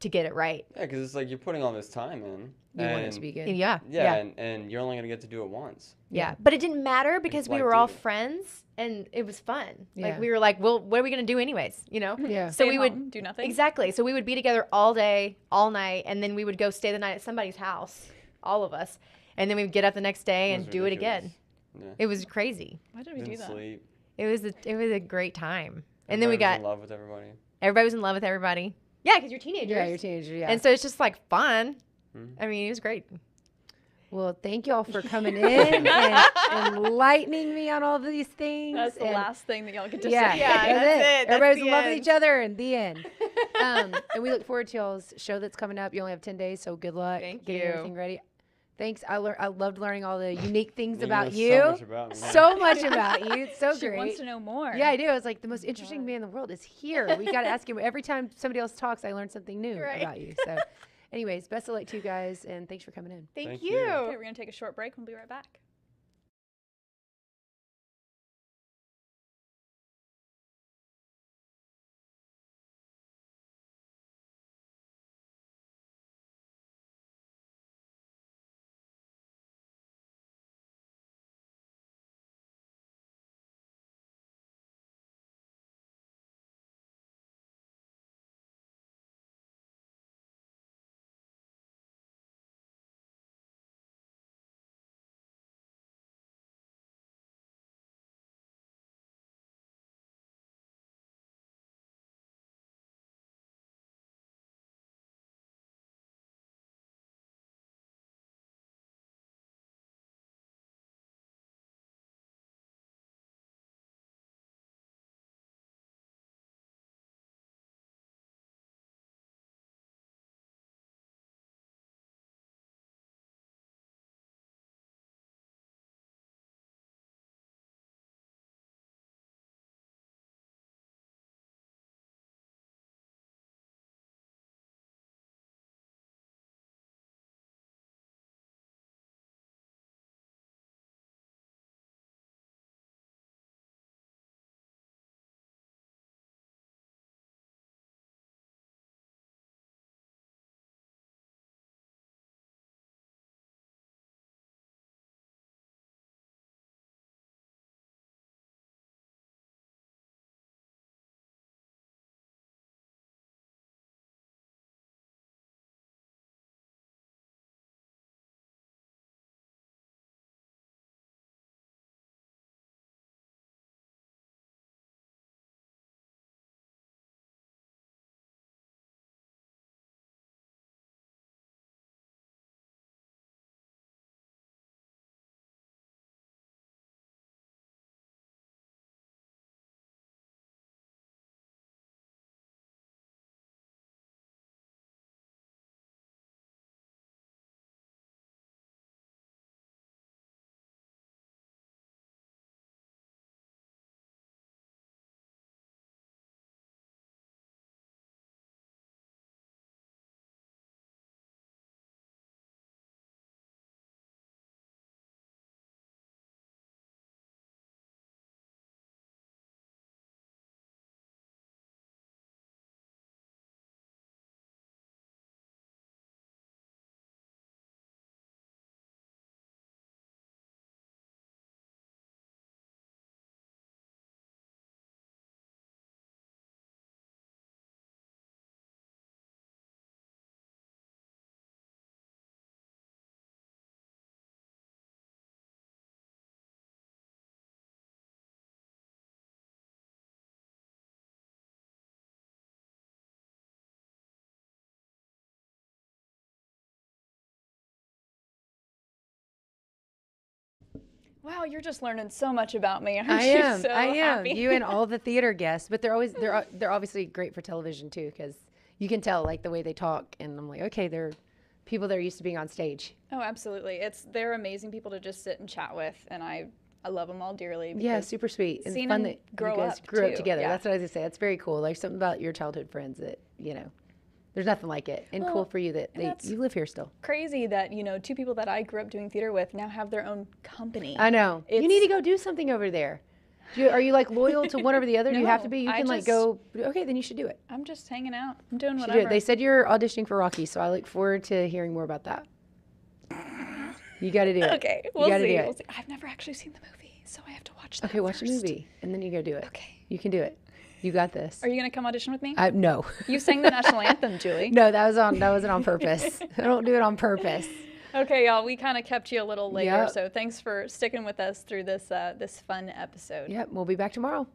to get it right. Yeah, because it's like you're putting all this time in. You want it and- to be good. Yeah. Yeah, and you're only gonna get to do it once. Yeah. But it didn't matter because we like were all theater. friends and it was fun. Yeah. Like, we were like, well, what are we going to do anyways? Yeah. So Stay we at would home, do nothing. Exactly. So we would be together all day, all night, and then we would go stay the night at somebody's house, all of us. And then we would get up the next day and was do it ridiculous. again. Yeah. It was crazy. Why did we do Didn't that? sleep. It was a great time. And then we Everybody was got in love with everybody. everybody was in love with everybody. Yeah, because you're teenagers. Yeah, you're a teenager, yeah. And so it's just like fun. Mhm. I mean, it was great. Well, thank y'all for coming in and enlightening me on all of these things. That's the and last thing that y'all get to Yeah, say. Yeah, that's that's it. it. That's Everybody's the in love with end. each other, and the end. And we look forward to y'all's show that's coming up. You only have 10 days, so good luck Thank getting you. everything ready. Thanks. I loved learning all the unique things You about know you. So much about me. So much about you. It's so She great. wants to know more. Yeah, I do. It's like the most interesting man in the world is here. We got to ask him every time somebody else talks. I learn something new Right. about you. So, anyways, best of luck to you guys, and thanks for coming in. Thank Thank you. you. Okay, we're going to take a short break. We'll be right back. Wow, you're just learning so much about me. Aren't I you am. so I am. happy? You and all the theater guests, but they're obviously great for television too, because you can tell like the way they talk, and I'm like, okay, they're people that are used to being on stage. Oh, absolutely. They're amazing people to just sit and chat with, and I love them all dearly. Yeah, because super sweet. And seeing fun them that grow you guys up, grew up too. together. Yeah. That's what I was gonna say. That's very cool. Like something about your childhood friends that there's nothing like it. And cool Well, for you that that's- you live here still. Crazy that, two people that I grew up doing theater with now have their own company. I know. You need to go do something over there. Are you like loyal to one over the other? Do you have to be? You I can like just- go. Okay, then you should do it. I'm just hanging out. I'm doing You should do whatever. it. They said you're auditioning for Rocky, so I look forward to hearing more about that. You got to do it. Okay, You we'll gotta see. do it. We'll see. I've never actually seen the movie, so I have to watch that Okay, watch the first. movie and then you go do it. Okay. You can do it. You got this. Are you going to come audition with me? No. You sang the national anthem, Julie. No, that wasn't on purpose. I don't do it on purpose. Okay, y'all, we kind of kept you a little later, Yep. so thanks for sticking with us through this fun episode. Yep, we'll be back tomorrow.